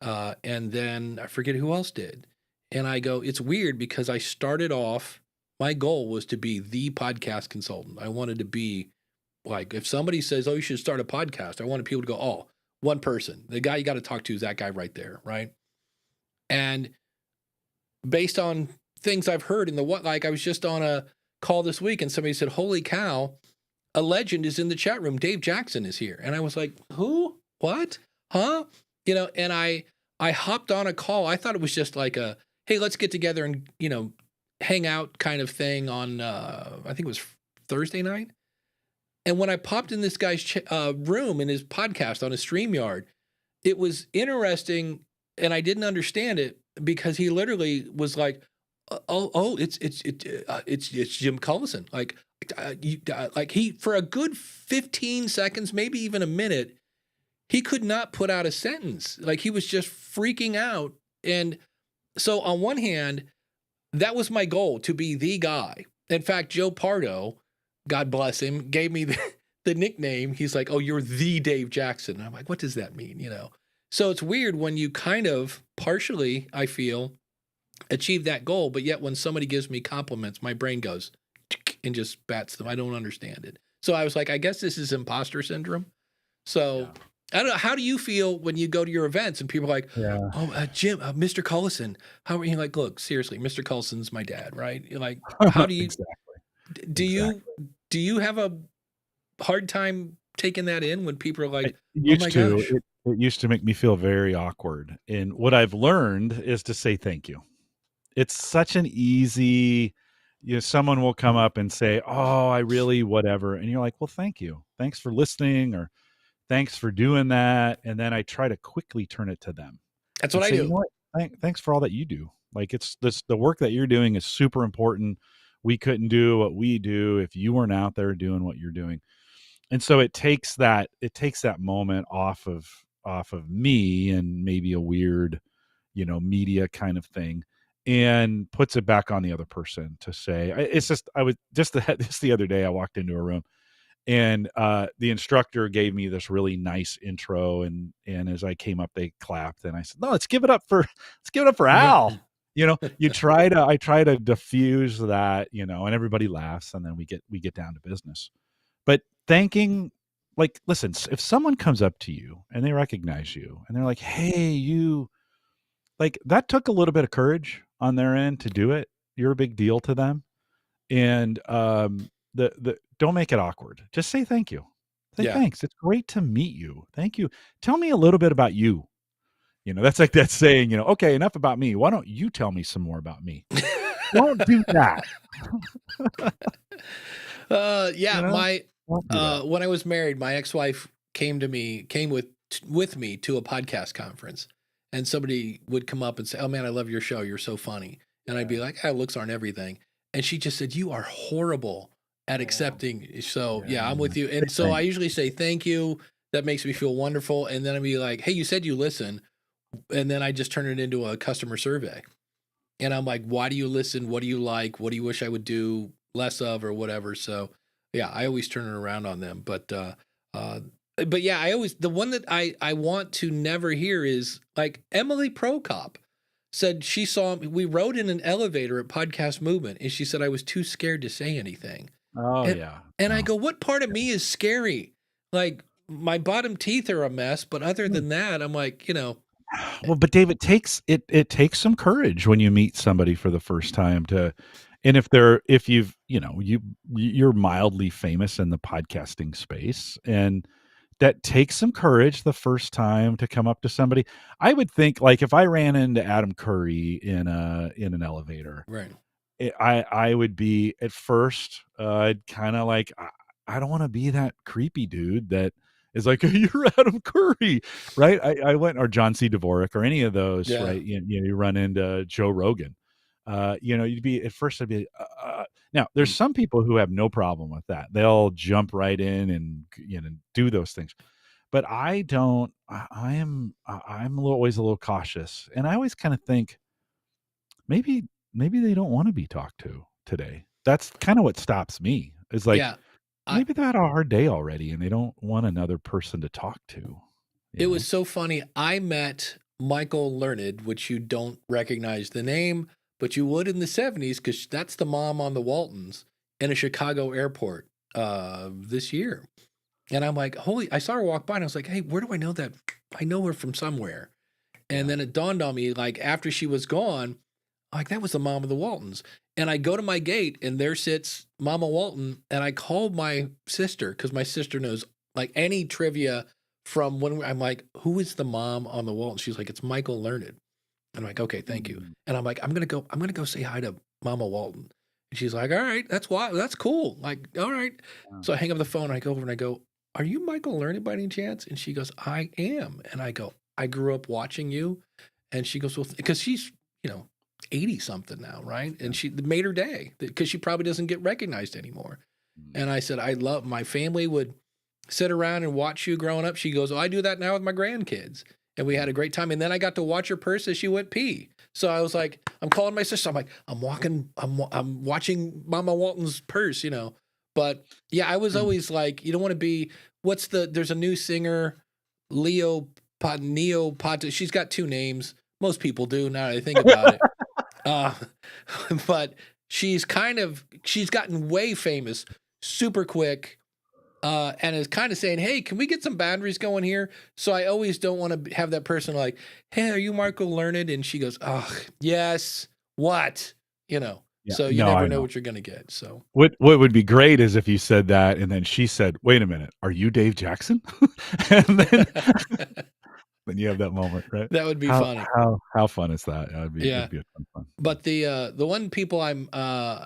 and then I forget who else did, and I go, it's weird because I started off. My goal was to be the podcast consultant. I wanted to be like, if somebody says, "Oh, you should start a podcast," I wanted people to go, "Oh, one person. The guy you got to talk to is that guy right there," right? And based on things I've heard in the like I was just on a call this week and somebody said, "Holy cow, a legend is in the chat room. Dave Jackson is here." And I was like, "Who? What? Huh?" And I hopped on a call. I thought it was just like a, "Hey, let's get together and, hang out" kind of thing on I think it was Thursday night. And when I popped in this guy's room in his podcast on his StreamYard, it was interesting, and I didn't understand it because he literally was like, it's Jim Collison." Like, like he, for a good 15 seconds, maybe even a minute, he could not put out a sentence. Like, he was just freaking out. And so on one hand, that was my goal, to be the guy. In fact, Joe Pardo, God bless him, gave me the nickname. He's like, "Oh, you're the Dave Jackson." And I'm like, what does that mean? So it's weird when you kind of partially, I feel, achieve that goal, but yet when somebody gives me compliments, my brain goes and just bats them. I don't understand it. So I was like, I guess this is imposter syndrome. So I don't know. How do you feel when you go to your events and people are like, "Oh, Jim, Mr. Collison, how are you?" Like, look, seriously, Mr. Collison's my dad, right? You're like, how do you, Exactly. do you have a hard time taking that in when people are like, It "Oh my used to. gosh"? It used to make me feel very awkward. And what I've learned is to say thank you. It's such an easy, someone will come up and say, "Oh, I really whatever." And you're like, "Well, thank you. Thanks for listening," or "Thanks for doing that." And then I try to quickly turn it to them That's and what I say, "You do. know what? Thanks for all that you do. Like, the work that you're doing is super important. We couldn't do what we do if you weren't out there doing what you're doing." And so it takes that moment off of me and maybe a weird, media kind of thing, and puts it back on the other person to say, it's just, I was just just the other day, I walked into a room and the instructor gave me this really nice intro, and as I came up, they clapped, and I said, "No, let's give it up for Al." I try to diffuse that, and everybody laughs, and then we get down to business. But thanking, like, listen, if someone comes up to you and they recognize you and they're like, "Hey, you," like, that took a little bit of courage on their end to do it. You're a big deal to them. And the don't make it awkward. Just say thank you. Say Yeah. thanks. It's great to meet you. Thank you. Tell me a little bit about you. That's like that saying, "Okay, enough about me. Why don't you tell me some more about me?" Don't do that. Yeah, my Don't do that. when I was married, my ex-wife came with me to a podcast conference, and somebody would come up and say, "Oh man, I love your show. You're so funny." And I'd be like, "Looks aren't everything." And she just said, "You are horrible at accepting." So yeah, I'm with you. And so I usually say thank you. That makes me feel wonderful. And then I'd be like, "Hey, you said you listen." And then I just turn it into a customer survey. And I'm like, "Why do you listen? What do you like? What do you wish I would do less of, or whatever?" So yeah, I always turn it around on them. But yeah, I always, the one that I want to never hear is like Emily Prokop said she saw, we rode in an elevator at Podcast Movement, and she said I was too scared to say anything. Oh, And, yeah. and I No. go, what part of me is scary? Like, my bottom teeth are a mess, but other than that, I'm like, Well, but Dave, it takes some courage when you meet somebody for the first time and if you're mildly famous in the podcasting space, and that takes some courage the first time to come up to somebody. I would think, like, if I ran into Adam Curry in an elevator, right. I would be at first, I'd kind of like, I don't want to be that creepy dude that is like, you're Adam Curry, right? I went, or John C. Dvorak, or any of those, Yeah. right? You run into Joe Rogan. You'd be at first. I'd be now. There's some people who have no problem with that. They'll jump right in and do those things. But I don't. I'm always a little cautious, and I always kind of think maybe they don't want to be talked to today. That's kind of what stops me. Is like, Yeah. maybe they had a hard day already, and they don't want another person to talk to. It was so funny. I met Michael Learned, which you don't recognize the name, but you would in the 70s because that's the mom on the Waltons in a Chicago airport this year. And I'm like, I saw her walk by and I was like, hey, where do I know that? I know her from somewhere. And then it dawned on me, like, after she was gone, like, that was the mom of the Waltons. And I go to my gate and there sits Mama Walton. And I called my sister because my sister knows like any trivia from when I'm like, who is the mom on the Waltons? She's like, it's Michael Learned. And I'm like, okay, thank you. And I'm like, I'm gonna go say hi to Mama Walton. And she's like, all right, that's cool. Like, all right. So I hang up the phone, I go over and I go, are you Michael Learned by any chance? And she goes, I am. And I go, I grew up watching you. And she goes, well, because she's, 80 something now, right? And she made her day because she probably doesn't get recognized anymore. And I said, my family would sit around and watch you growing up. She goes, I do that now with my grandkids. And we had a great time. And then I got to watch her purse as she went pee. So I was like, I'm calling my sister. I'm like, I'm watching Mama Walton's purse, But yeah, I was always like, you don't want to be, there's a new singer, Neo Pot. She's got two names. Most people do now that I think about it. But she's gotten way famous super quick. And is kind of saying, hey, can we get some boundaries going here? So I always don't want to have that person like, hey, are you Michael Learned? And she goes, oh, yes. What? So you never know what you're going to get. So what would be great is if you said that and then she said, wait a minute, are you Dave Jackson? And then then you have that moment, right? That would be funny. How fun is that? It'd be a fun. But the one people I'm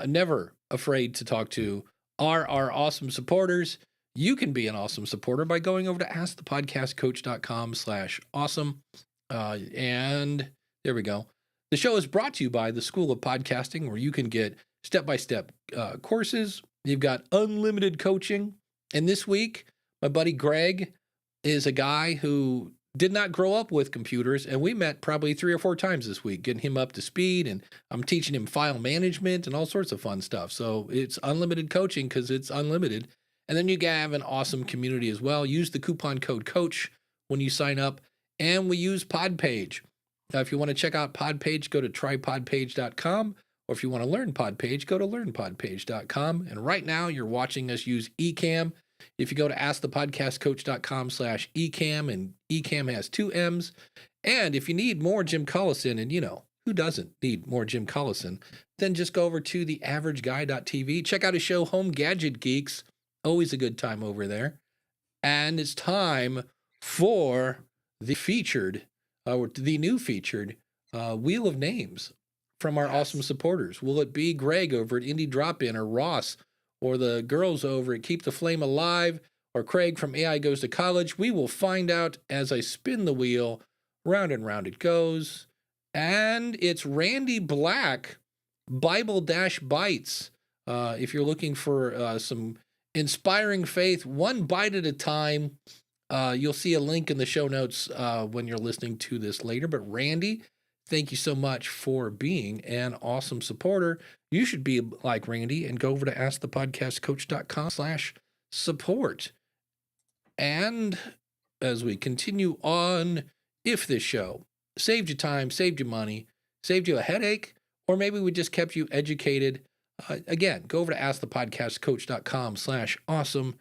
never afraid to talk to are our awesome supporters. You can be an awesome supporter by going over to askthepodcastcoach.com/awesome. And there we go. The show is brought to you by the School of Podcasting, where you can get step-by-step courses. You've got unlimited coaching. And this week, my buddy Greg is a guy who did not grow up with computers, and we met probably 3 or 4 times this week, getting him up to speed, and I'm teaching him file management and all sorts of fun stuff. So it's unlimited coaching because it's unlimited. And then you have an awesome community as well. Use the coupon code COACH when you sign up. And we use Podpage. Now, if you want to check out Podpage, go to trypodpage.com. Or if you want to learn Podpage, go to learnpodpage.com. And right now, you're watching us use Ecamm. If you go to askthepodcastcoach.com/Ecamm, and Ecamm has 2 M's. And if you need more Jim Collison, and who doesn't need more Jim Collison, then just go over to theaverageguy.tv. Check out his show, Home Gadget Geeks. Always a good time over there. And it's time for the new featured Wheel of Names from our awesome supporters. Will it be Greg over at Indie Drop-In, or Ross, or the girls over at Keep the Flame Alive, or Craig from AI Goes to College? We will find out as I spin the wheel. Round and round it goes. And it's Randy Black, Bible-Bites. If you're looking for some inspiring faith, one bite at a time, you'll see a link in the show notes when you're listening to this later. But Randy, thank you so much for being an awesome supporter. You should be like Randy and go over to askthepodcastcoach.com/support. And as we continue on, if this show saved you time, saved you money, saved you a headache, or maybe we just kept you educated, again, go over to askthepodcastcoach.com/awesome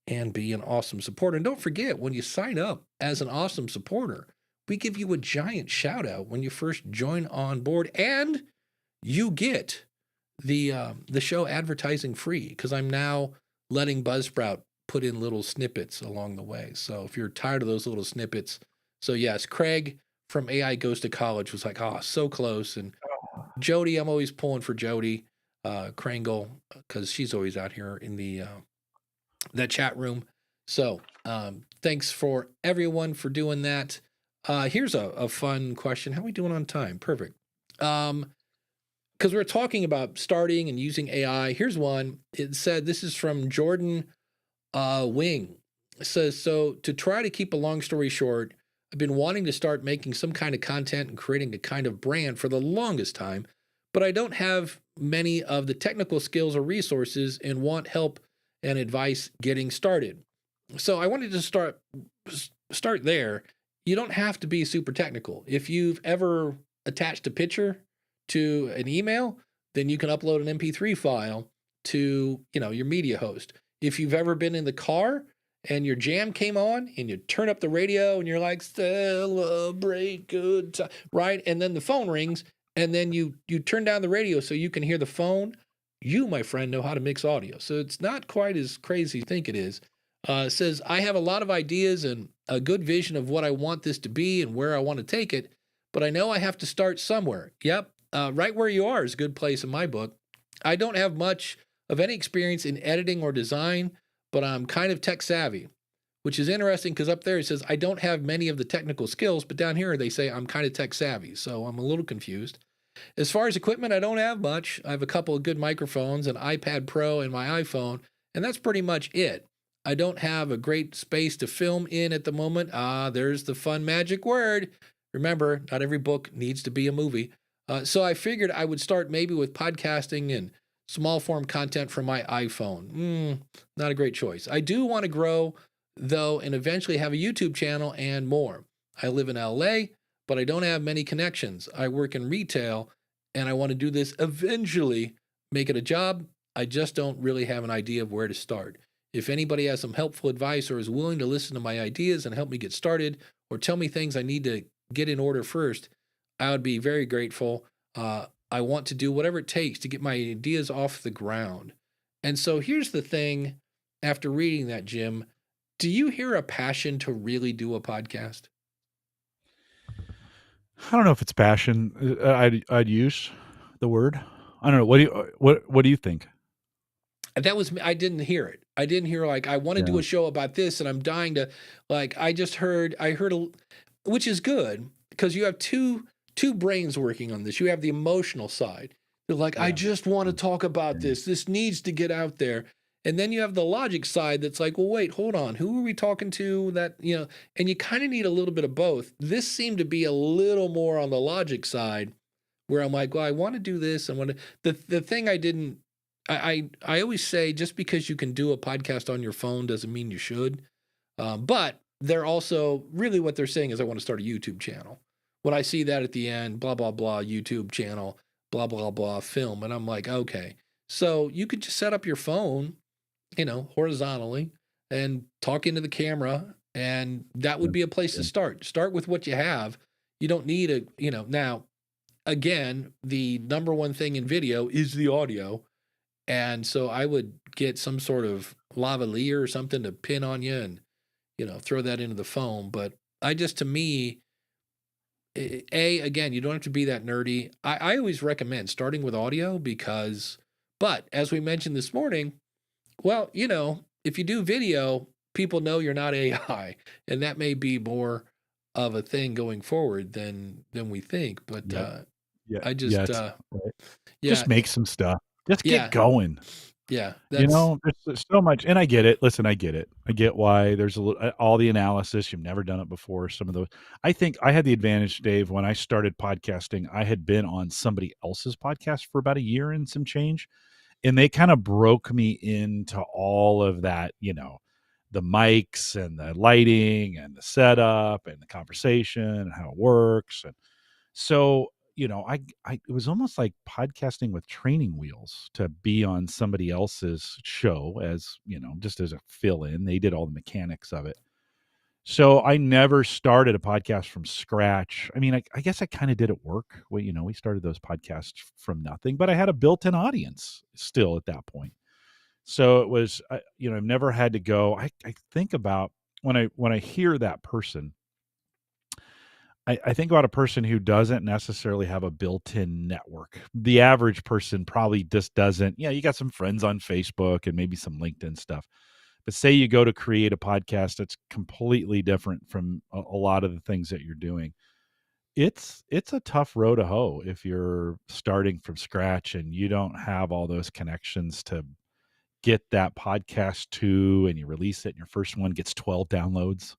and be an awesome supporter. And don't forget, when you sign up as an awesome supporter, we give you a giant shout out when you first join on board, and you get the show advertising free, because I'm now letting Buzzsprout put in little snippets along the way. So if you're tired of those little snippets, so yes, Craig from AI Goes to College was like, oh, so close. And Jody, I'm always pulling for Jody Krangle, because she's always out here in the that chat room. So Thanks for everyone for doing that. Here's a fun question. How are we doing on time? Perfect. Because we're talking about starting and using AI. Here's one. It said, this is from Jordan Wing. It says, so to try to keep a long story short, I've been wanting to start making some kind of content and creating a kind of brand for the longest time, but I don't have many of the technical skills or resources and want help and advice getting started. So I wanted to start there. You don't have to be super technical. If you've ever attached a picture to an email, then you can upload an MP3 file to, your media host. If you've ever been in the car and your jam came on and you turn up the radio and you're like, celebrate good time, right? And then the phone rings and then you turn down the radio so you can hear the phone. You, my friend, know how to mix audio. So it's not quite as crazy as you think it is. It says, I have a lot of ideas and a good vision of what I want this to be and where I want to take it, but I know I have to start somewhere. Yep, right where you are is a good place in my book. I don't have much of any experience in editing or design, but I'm kind of tech savvy, which is interesting because up there it says, I don't have many of the technical skills, but down here they say I'm kind of tech savvy. So I'm a little confused. As far as equipment, I don't have much. I have a couple of good microphones, an iPad Pro and my iPhone, and that's pretty much it. I don't have a great space to film in at the moment. There's the fun magic word. Remember, not every book needs to be a movie. So I figured I would start maybe with podcasting and small form content from my iPhone. Not a great choice. I do want to grow, though, and eventually have a YouTube channel and more. I live in LA, but I don't have many connections. I work in retail, and I want to do this eventually, make it a job. I just don't really have an idea of where to start. If anybody has some helpful advice or is willing to listen to my ideas and help me get started or tell me things I need to get in order first, I would be very grateful. I want to do whatever it takes to get my ideas off the ground. And so here's the thing, after reading that, Jim, do you hear a passion to really do a podcast? I don't know if it's passion. I'd use the word. I don't know. What do you think? That was, I didn't hear it. I didn't hear like, I want to do a show about this and I'm dying to, like, I heard, which is good because you have two brains working on this. You have the emotional side. You're like, I just want to talk about this. This needs to get out there. And then you have the logic side that's like, well, wait, hold on. Who are we talking to that, and you kind of need a little bit of both. This seemed to be a little more on the logic side where I'm like, well, I want to do this. I want to, the thing I didn't, I always say just because you can do a podcast on your phone doesn't mean you should. But they're also really what they're saying is I want to start a YouTube channel. When I see that at the end, blah, blah, blah, YouTube channel, blah, blah, blah, film. And I'm like, okay, so you could just set up your phone, horizontally and talk into the camera. And that would be a place to start. Start with what you have. You don't need now, again, the number one thing in video is the audio. And so I would get some sort of lavalier or something to pin on you and, throw that into the phone. But to me, again, you don't have to be that nerdy. I always recommend starting with audio but as we mentioned this morning, well, if you do video, people know you're not AI, and that may be more of a thing going forward than we think. But just make some stuff. Just get going. Yeah. There's so much, and I get it. Listen, I get it. I get why there's all the analysis. You've never done it before. Some of those. I think I had the advantage, Dave, when I started podcasting, I had been on somebody else's podcast for about a year and some change. And they kind of broke me into all of that, the mics and the lighting and the setup and the conversation and how it works. And so, it was almost like podcasting with training wheels to be on somebody else's show as, just as a fill in. They did all the mechanics of it. So I never started a podcast from scratch. I mean, I guess I kind of did at work. We started those podcasts from nothing, but I had a built-in audience still at that point. So it was, I've never had to go. I think about when I hear that person, I think about a person who doesn't necessarily have a built-in network. The average person probably just doesn't. Yeah, you got some friends on Facebook and maybe some LinkedIn stuff. But say you go to create a podcast that's completely different from a lot of the things that you're doing. It's a tough row to hoe if you're starting from scratch and you don't have all those connections to get that podcast to, and you release it and your first one gets 12 downloads.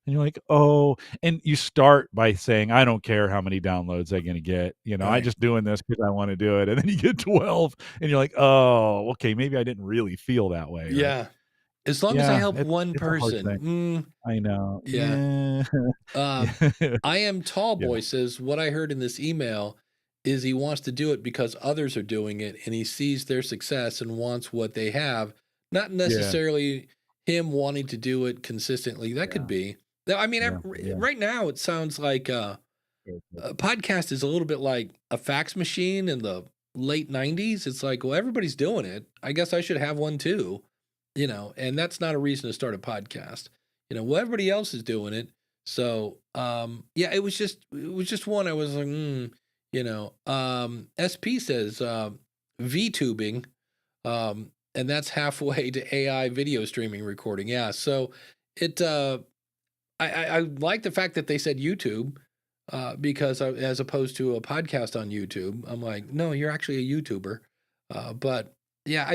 And you're like, oh, and you start by saying, I don't care how many downloads I'm going to get. I'm Right. just doing this because I want to do it. And then you get 12 and you're like, oh, okay, maybe I didn't really feel that way. Right. Yeah. As long as I Yeah. help one It's a hard thing. person. I know. Yeah. Yeah. Yeah. I am tall Yeah. boy says what I heard in this email is he wants to do it because others are doing it and he sees their success and wants what they have, not Yeah. necessarily him wanting to do it consistently. That could be. I mean, Yeah. Yeah. right now it sounds like a podcast is a little bit like a fax machine in the late 90s. It's like, well, everybody's doing it. I guess I should have one too, and that's not a reason to start a podcast. Well, everybody else is doing it. So, yeah, it was just one. I was like, SP says, VTubing, and that's halfway to AI video streaming recording. Yeah. So it, I like the fact that they said YouTube, because as opposed to a podcast on YouTube, I'm like, no, you're actually a YouTuber. But yeah,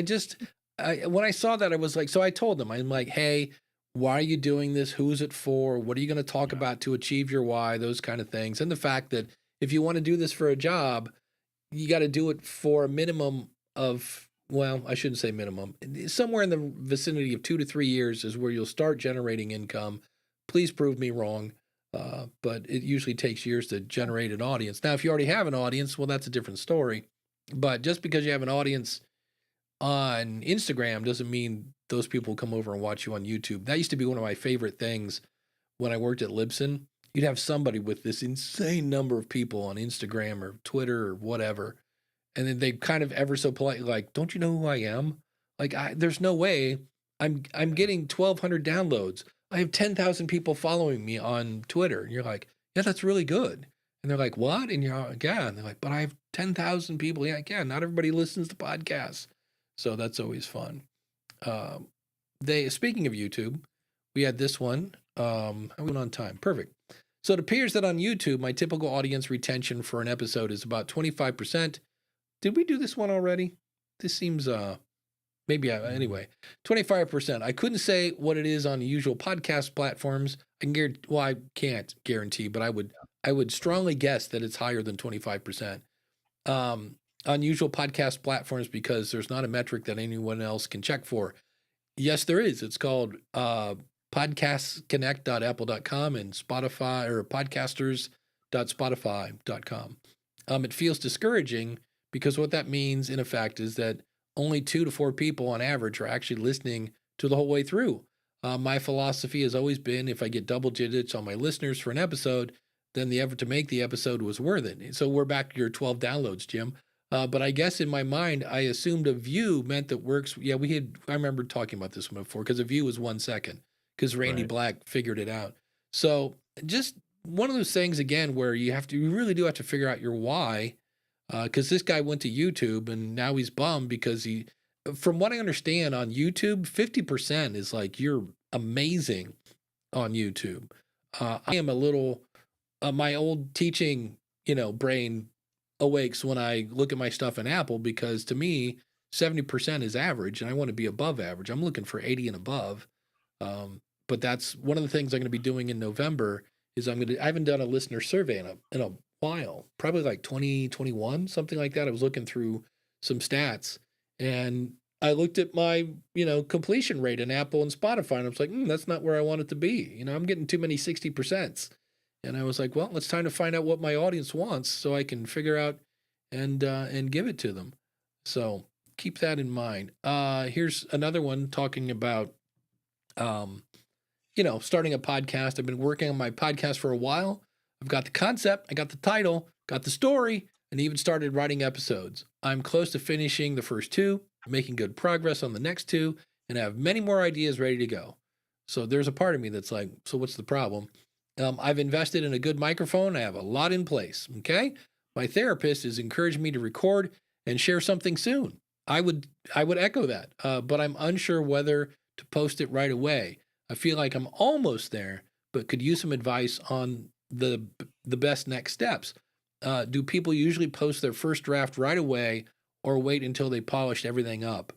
when I saw that, I was like, so I told them, I'm like, hey, why are you doing this? Who's it for? What are you going to talk about to achieve your why? Those kind of things. And the fact that if you want to do this for a job, you got to do it for a minimum of, well, I shouldn't say minimum, somewhere in the vicinity of 2 to 3 years is where you'll start generating income. Please prove me wrong. But it usually takes years to generate an audience. Now, if you already have an audience, well, that's a different story. But just because you have an audience on Instagram doesn't mean those people come over and watch you on YouTube. That used to be one of my favorite things when I worked at Libsyn. You'd have somebody with this insane number of people on Instagram or Twitter or whatever. And then they kind of ever so politely like, don't you know who I am? Like, there's no way I'm getting 1,200 downloads. I have 10,000 people following me on Twitter. And you're like, yeah, that's really good. And they're like, what? And you're like, yeah. And they're like, but I have 10,000 people. Yeah, not everybody listens to podcasts. So that's always fun. Speaking of YouTube, we had this one. I went on time. Perfect. So it appears that on YouTube, my typical audience retention for an episode is about 25%. Did we do this one already? This seems, anyway, 25%. I couldn't say what it is on the usual podcast platforms. I can't guarantee, but I would strongly guess that it's higher than 25%. On usual podcast platforms because there's not a metric that anyone else can check for. Yes, there is. It's called podcastconnect.apple.com and Spotify or podcasters.spotify.com. It feels discouraging because what that means in effect is that only 2 to 4 people on average are actually listening to the whole way through. My philosophy has always been if I get double digits on my listeners for an episode, then the effort to make the episode was worth it. So we're back to your 12 downloads, Jim. But I guess in my mind, I assumed a view meant that works. Yeah, I remember talking about this one before because a view was 1 second because Randy Black figured it out. So just one of those things, again, where you really do have to figure out your why. Because this guy went to YouTube and now he's bummed because from what I understand on YouTube, 50% is like, you're amazing on YouTube. I am a little, my old teaching, brain awakes when I look at my stuff in Apple, because to me, 70% is average and I want to be above average. I'm looking for 80 and above. But that's one of the things I'm going to be doing in November is I haven't done a listener survey in a while, probably like 2021, something like that. I was looking through some stats and I looked at my, completion rate in Apple and Spotify and I was like, that's not where I want it to be. I'm getting too many 60%. And I was like, well, it's time to find out what my audience wants so I can figure out and give it to them. So keep that in mind. Here's another one talking about, starting a podcast. I've been working on my podcast for a while. I've got the concept, I got the title, got the story, and even started writing episodes. I'm close to finishing the first 2, making good progress on the next 2, and I have many more ideas ready to go. So there's a part of me that's like, so what's the problem? I've invested in a good microphone. I have a lot in place. Okay. My therapist is encouraging me to record and share something soon. I would echo that, but I'm unsure whether to post it right away. I feel like I'm almost there, but could use some advice on the best next steps. Do people usually post their first draft right away or wait until they polished everything up?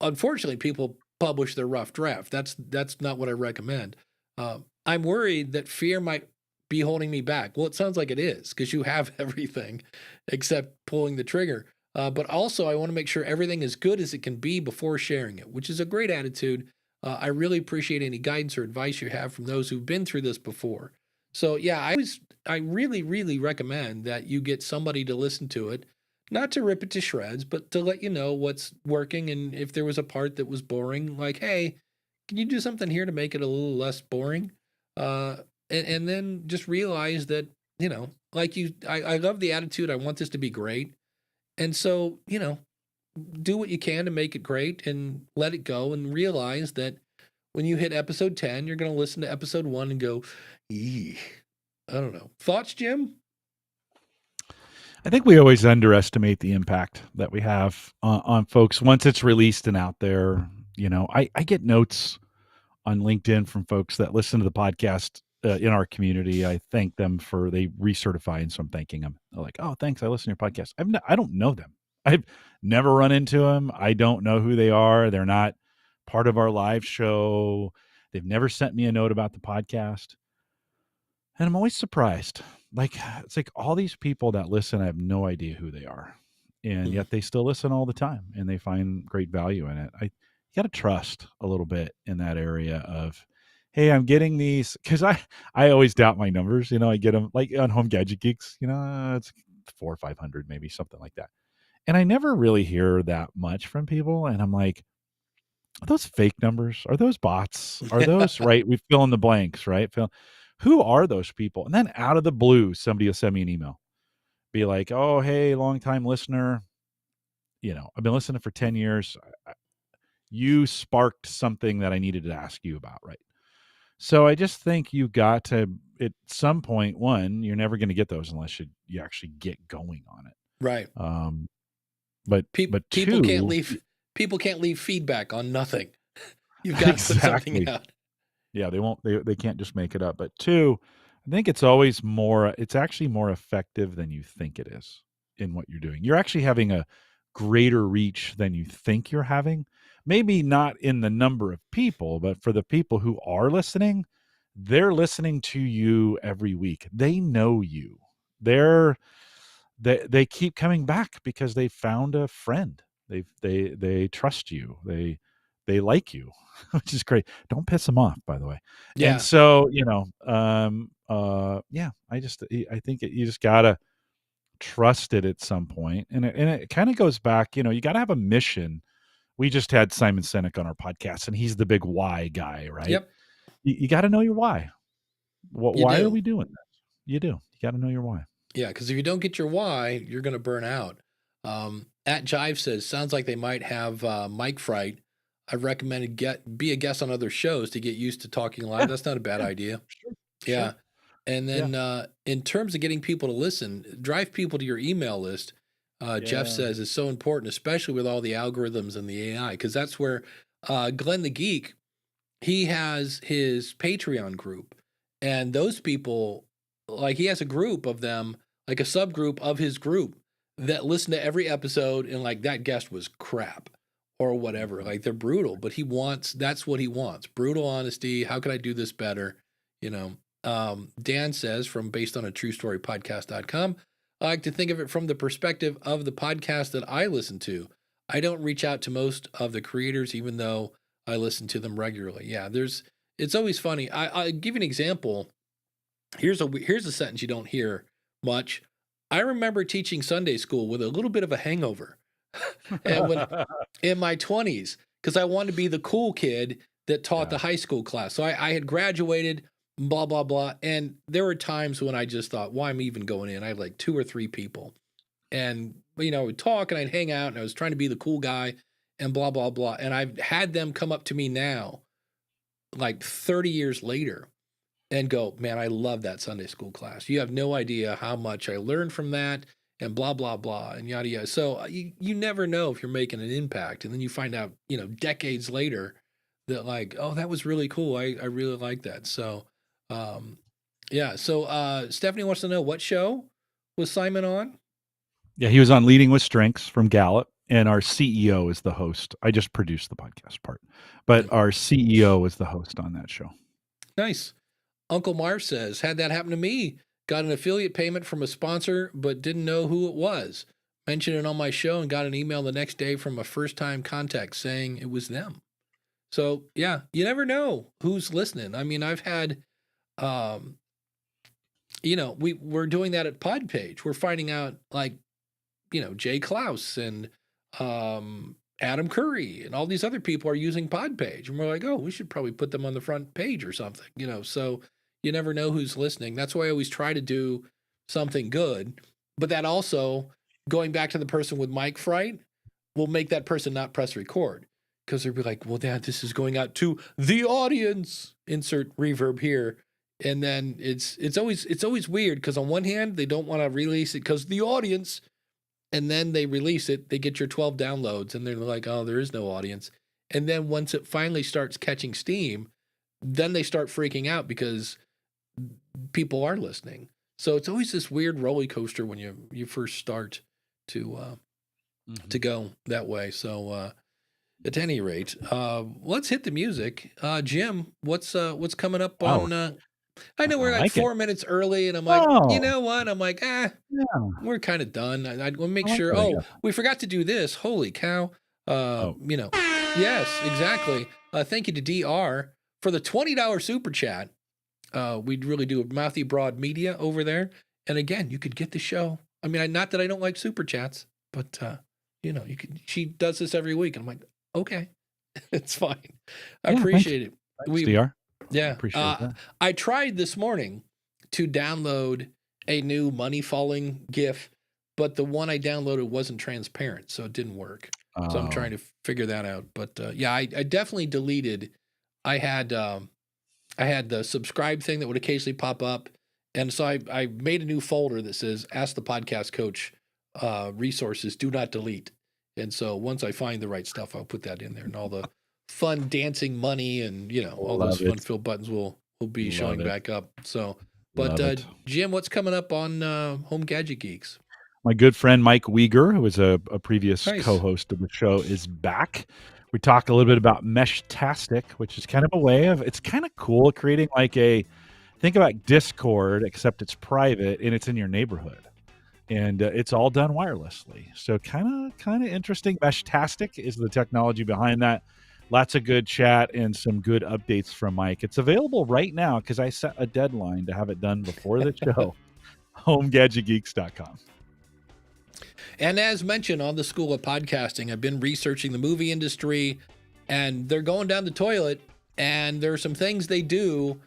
Unfortunately, people publish their rough draft. That's not what I recommend. I'm worried that fear might be holding me back. Well, it sounds like it is because you have everything except pulling the trigger. But also, I want to make sure everything is good as it can be before sharing it, which is a great attitude. I really appreciate any guidance or advice you have from those who've been through this before. So yeah, I really, really recommend that you get somebody to listen to it, not to rip it to shreds, but to let you know what's working. And if there was a part that was boring, like, hey, can you do something here to make it a little less boring? Uh, and then just realize that, like I love the attitude. I want this to be great. And so, do what you can to make it great and let it go and realize that when you hit episode 10, you're going to listen to episode 1 and go, I don't know. Thoughts, Jim? I think we always underestimate the impact that we have on folks once it's released and out there. I get notes on LinkedIn from folks that listen to the podcast in our community. I thank them they recertify, and so I'm thanking them. They're like, "Oh, thanks, I listen to your podcast." I don't know them. I've never run into them. I don't know who they are. They're not part of our live show. They've never sent me a note about the podcast. And I'm always surprised. It's like all these people that listen, I have no idea who they are. And yet they still listen all the time and they find great value in it. You got to trust a little bit in that area of, hey, I'm getting these, because I always doubt my numbers. I get them like on Home Gadget Geeks, it's 400 or 500, maybe something like that. And I never really hear that much from people. And I'm like, are those fake numbers? Are those bots? Are those right? We fill in the blanks, right? Who are those people? And then out of the blue, somebody will send me an email, be like, oh, hey, long-time listener. I've been listening for 10 years. You sparked something that I needed to ask you about, right? So I just think you got to, at some point, one, you're never going to get those unless you actually get going on it. Right. But people two, can't leave feedback on nothing. You've got to put something out. Yeah, they can't just make it up. But two, I think it's actually more effective than you think it is in what you're doing. You're actually having a greater reach than you think you're having. Maybe not in the number of people, but for the people who are listening, they're listening to you every week. They know you. They keep coming back because they found a friend. They trust you. They like you, which is great. Don't piss them off, by the way. Yeah. And so, I think you just gotta trust it at some point. And it kind of goes back, you got to have a mission. We just had Simon Sinek on our podcast, and he's the big why guy, right? Yep. You got to know your why. Why do. are we doing this? You do. You got to know your why. Yeah, because if you don't get your why, you're going to burn out. At Jive says, sounds like they might have mic fright. I've recommended be a guest on other shows to get used to talking live. That's not a bad idea. Sure. Yeah. Sure. And then in terms of getting people to listen, drive people to your email list. Jeff says is so important, especially with all the algorithms and the AI, because that's where Glenn the Geek, he has his Patreon group. And those people, like he has a group of them, like a subgroup of his group that listen to every episode and like that guest was crap or whatever. Like they're brutal, but that's what he wants. Brutal honesty. How can I do this better? Dan says from based on a true story podcast.com, I like to think of it from the perspective of the podcast that I listen to. I don't reach out to most of the creators, even though I listen to them regularly. Yeah, it's always funny. I'll give you an example. Here's a sentence you don't hear much. I remember teaching Sunday school with a little bit of a hangover and in my 20s, because I wanted to be the cool kid that taught the high school class. So I had graduated, blah, blah, blah. And there were times when I just thought, why am I even going in? I had like 2 or 3 people. And, we'd talk and I'd hang out and I was trying to be the cool guy and blah, blah, blah. And I've had them come up to me now, like 30 years later, and go, man, I love that Sunday school class. You have no idea how much I learned from that and blah, blah, blah, and yada, yada. So you never know if you're making an impact. And then you find out, decades later that like, oh, that was really cool. I really like that. So, yeah. So, Stephanie wants to know, what show was Simon on? Yeah, he was on Leading with Strengths from Gallup, and our CEO is the host. I just produced the podcast part, but our CEO is the host on that show. Nice. Uncle Marv says, had that happen to me. Got an affiliate payment from a sponsor, but didn't know who it was. Mentioned it on my show and got an email the next day from a first-time contact saying it was them. So, yeah, you never know who's listening. I mean, I've had, we're doing that at Podpage. We're finding out, like, Jay Klaus and Adam Curry and all these other people are using Podpage. And we're like, oh, we should probably put them on the front page or something, so you never know who's listening. That's why I always try to do something good. But that also, going back to the person with mic fright, will make that person not press record. Because they'll be like, well, Dad, this is going out to the audience. Insert reverb here. And then it's always weird, because on one hand, they don't want to release it because the audience, and then they release it, they get your 12 downloads, and they're like, oh, there is no audience. And then once it finally starts catching steam, then they start freaking out because people are listening. So it's always this weird roller coaster when you first start to go that way. So at any rate, let's hit the music. Jim, what's coming up on? I know we're like 4 minutes early, and I'm like, you know what? I'm like, we're kind of done. I want to make sure. Oh, we forgot to do this. Holy cow! Yes, exactly. Thank you to DR for the $20 super chat. We'd really do a Mouthy Broad Media over there. And again, you could get the show. I mean, not that I don't like super chats, but you could. She does this every week, and I'm like, okay, it's fine. I appreciate it. Thanks, DR. Yeah, appreciate that. I tried this morning to download a new money falling GIF, but the one I downloaded wasn't transparent, so it didn't work. So I'm trying to figure that out. But I definitely deleted. I had the subscribe thing that would occasionally pop up. And so I made a new folder that says, Ask the Podcast Coach resources, do not delete. And so once I find the right stuff, I'll put that in there. And all the fun dancing money and, all those fun-filled buttons will be showing back up. So, but Jim, what's coming up on Home Gadget Geeks? My good friend Mike Uyghur, who was a previous co-host of the show, is back. We talk a little bit about Meshtastic, which is kind of a way of, it's kind of cool creating think about Discord, except it's private and it's in your neighborhood. And it's all done wirelessly. So kind of interesting. Meshtastic is the technology behind that. Lots of good chat and some good updates from Mike. It's available right now because I set a deadline to have it done before the show. HomeGadgetGeeks.com. And as mentioned on the School of Podcasting, I've been researching the movie industry, and they're going down the toilet, and there are some things they do,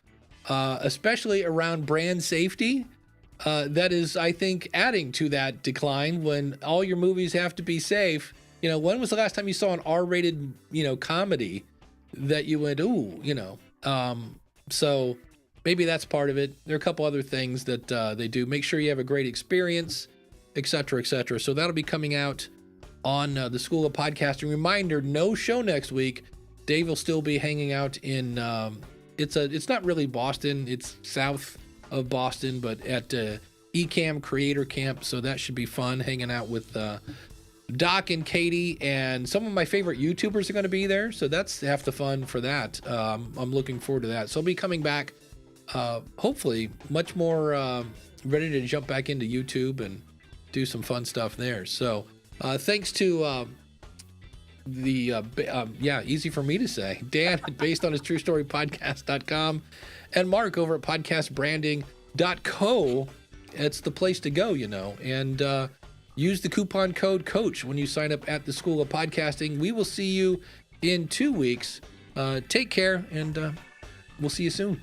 especially around brand safety, that is, I think, adding to that decline when all your movies have to be safe. When was the last time you saw an R-rated, comedy that you went, ooh, so maybe that's part of it. There are a couple other things that they do. Make sure you have a great experience, et cetera, et cetera. So that'll be coming out on the School of Podcasting. Reminder, no show next week. Dave will still be hanging out in, it's not really Boston. It's south of Boston, but at Ecamm Creator Camp. So that should be fun, hanging out with Doc and Katie, and some of my favorite YouTubers are going to be there. So that's half the fun for that. I'm looking forward to that. So I'll be coming back, hopefully much more ready to jump back into YouTube and do some fun stuff there. So thanks to easy for me to say, Dan based on his true story podcast.com, and Mark over at podcastbranding.co. It's the place to go, and use the coupon code COACH when you sign up at the School of Podcasting. We will see you in 2 weeks. Take care, and we'll see you soon.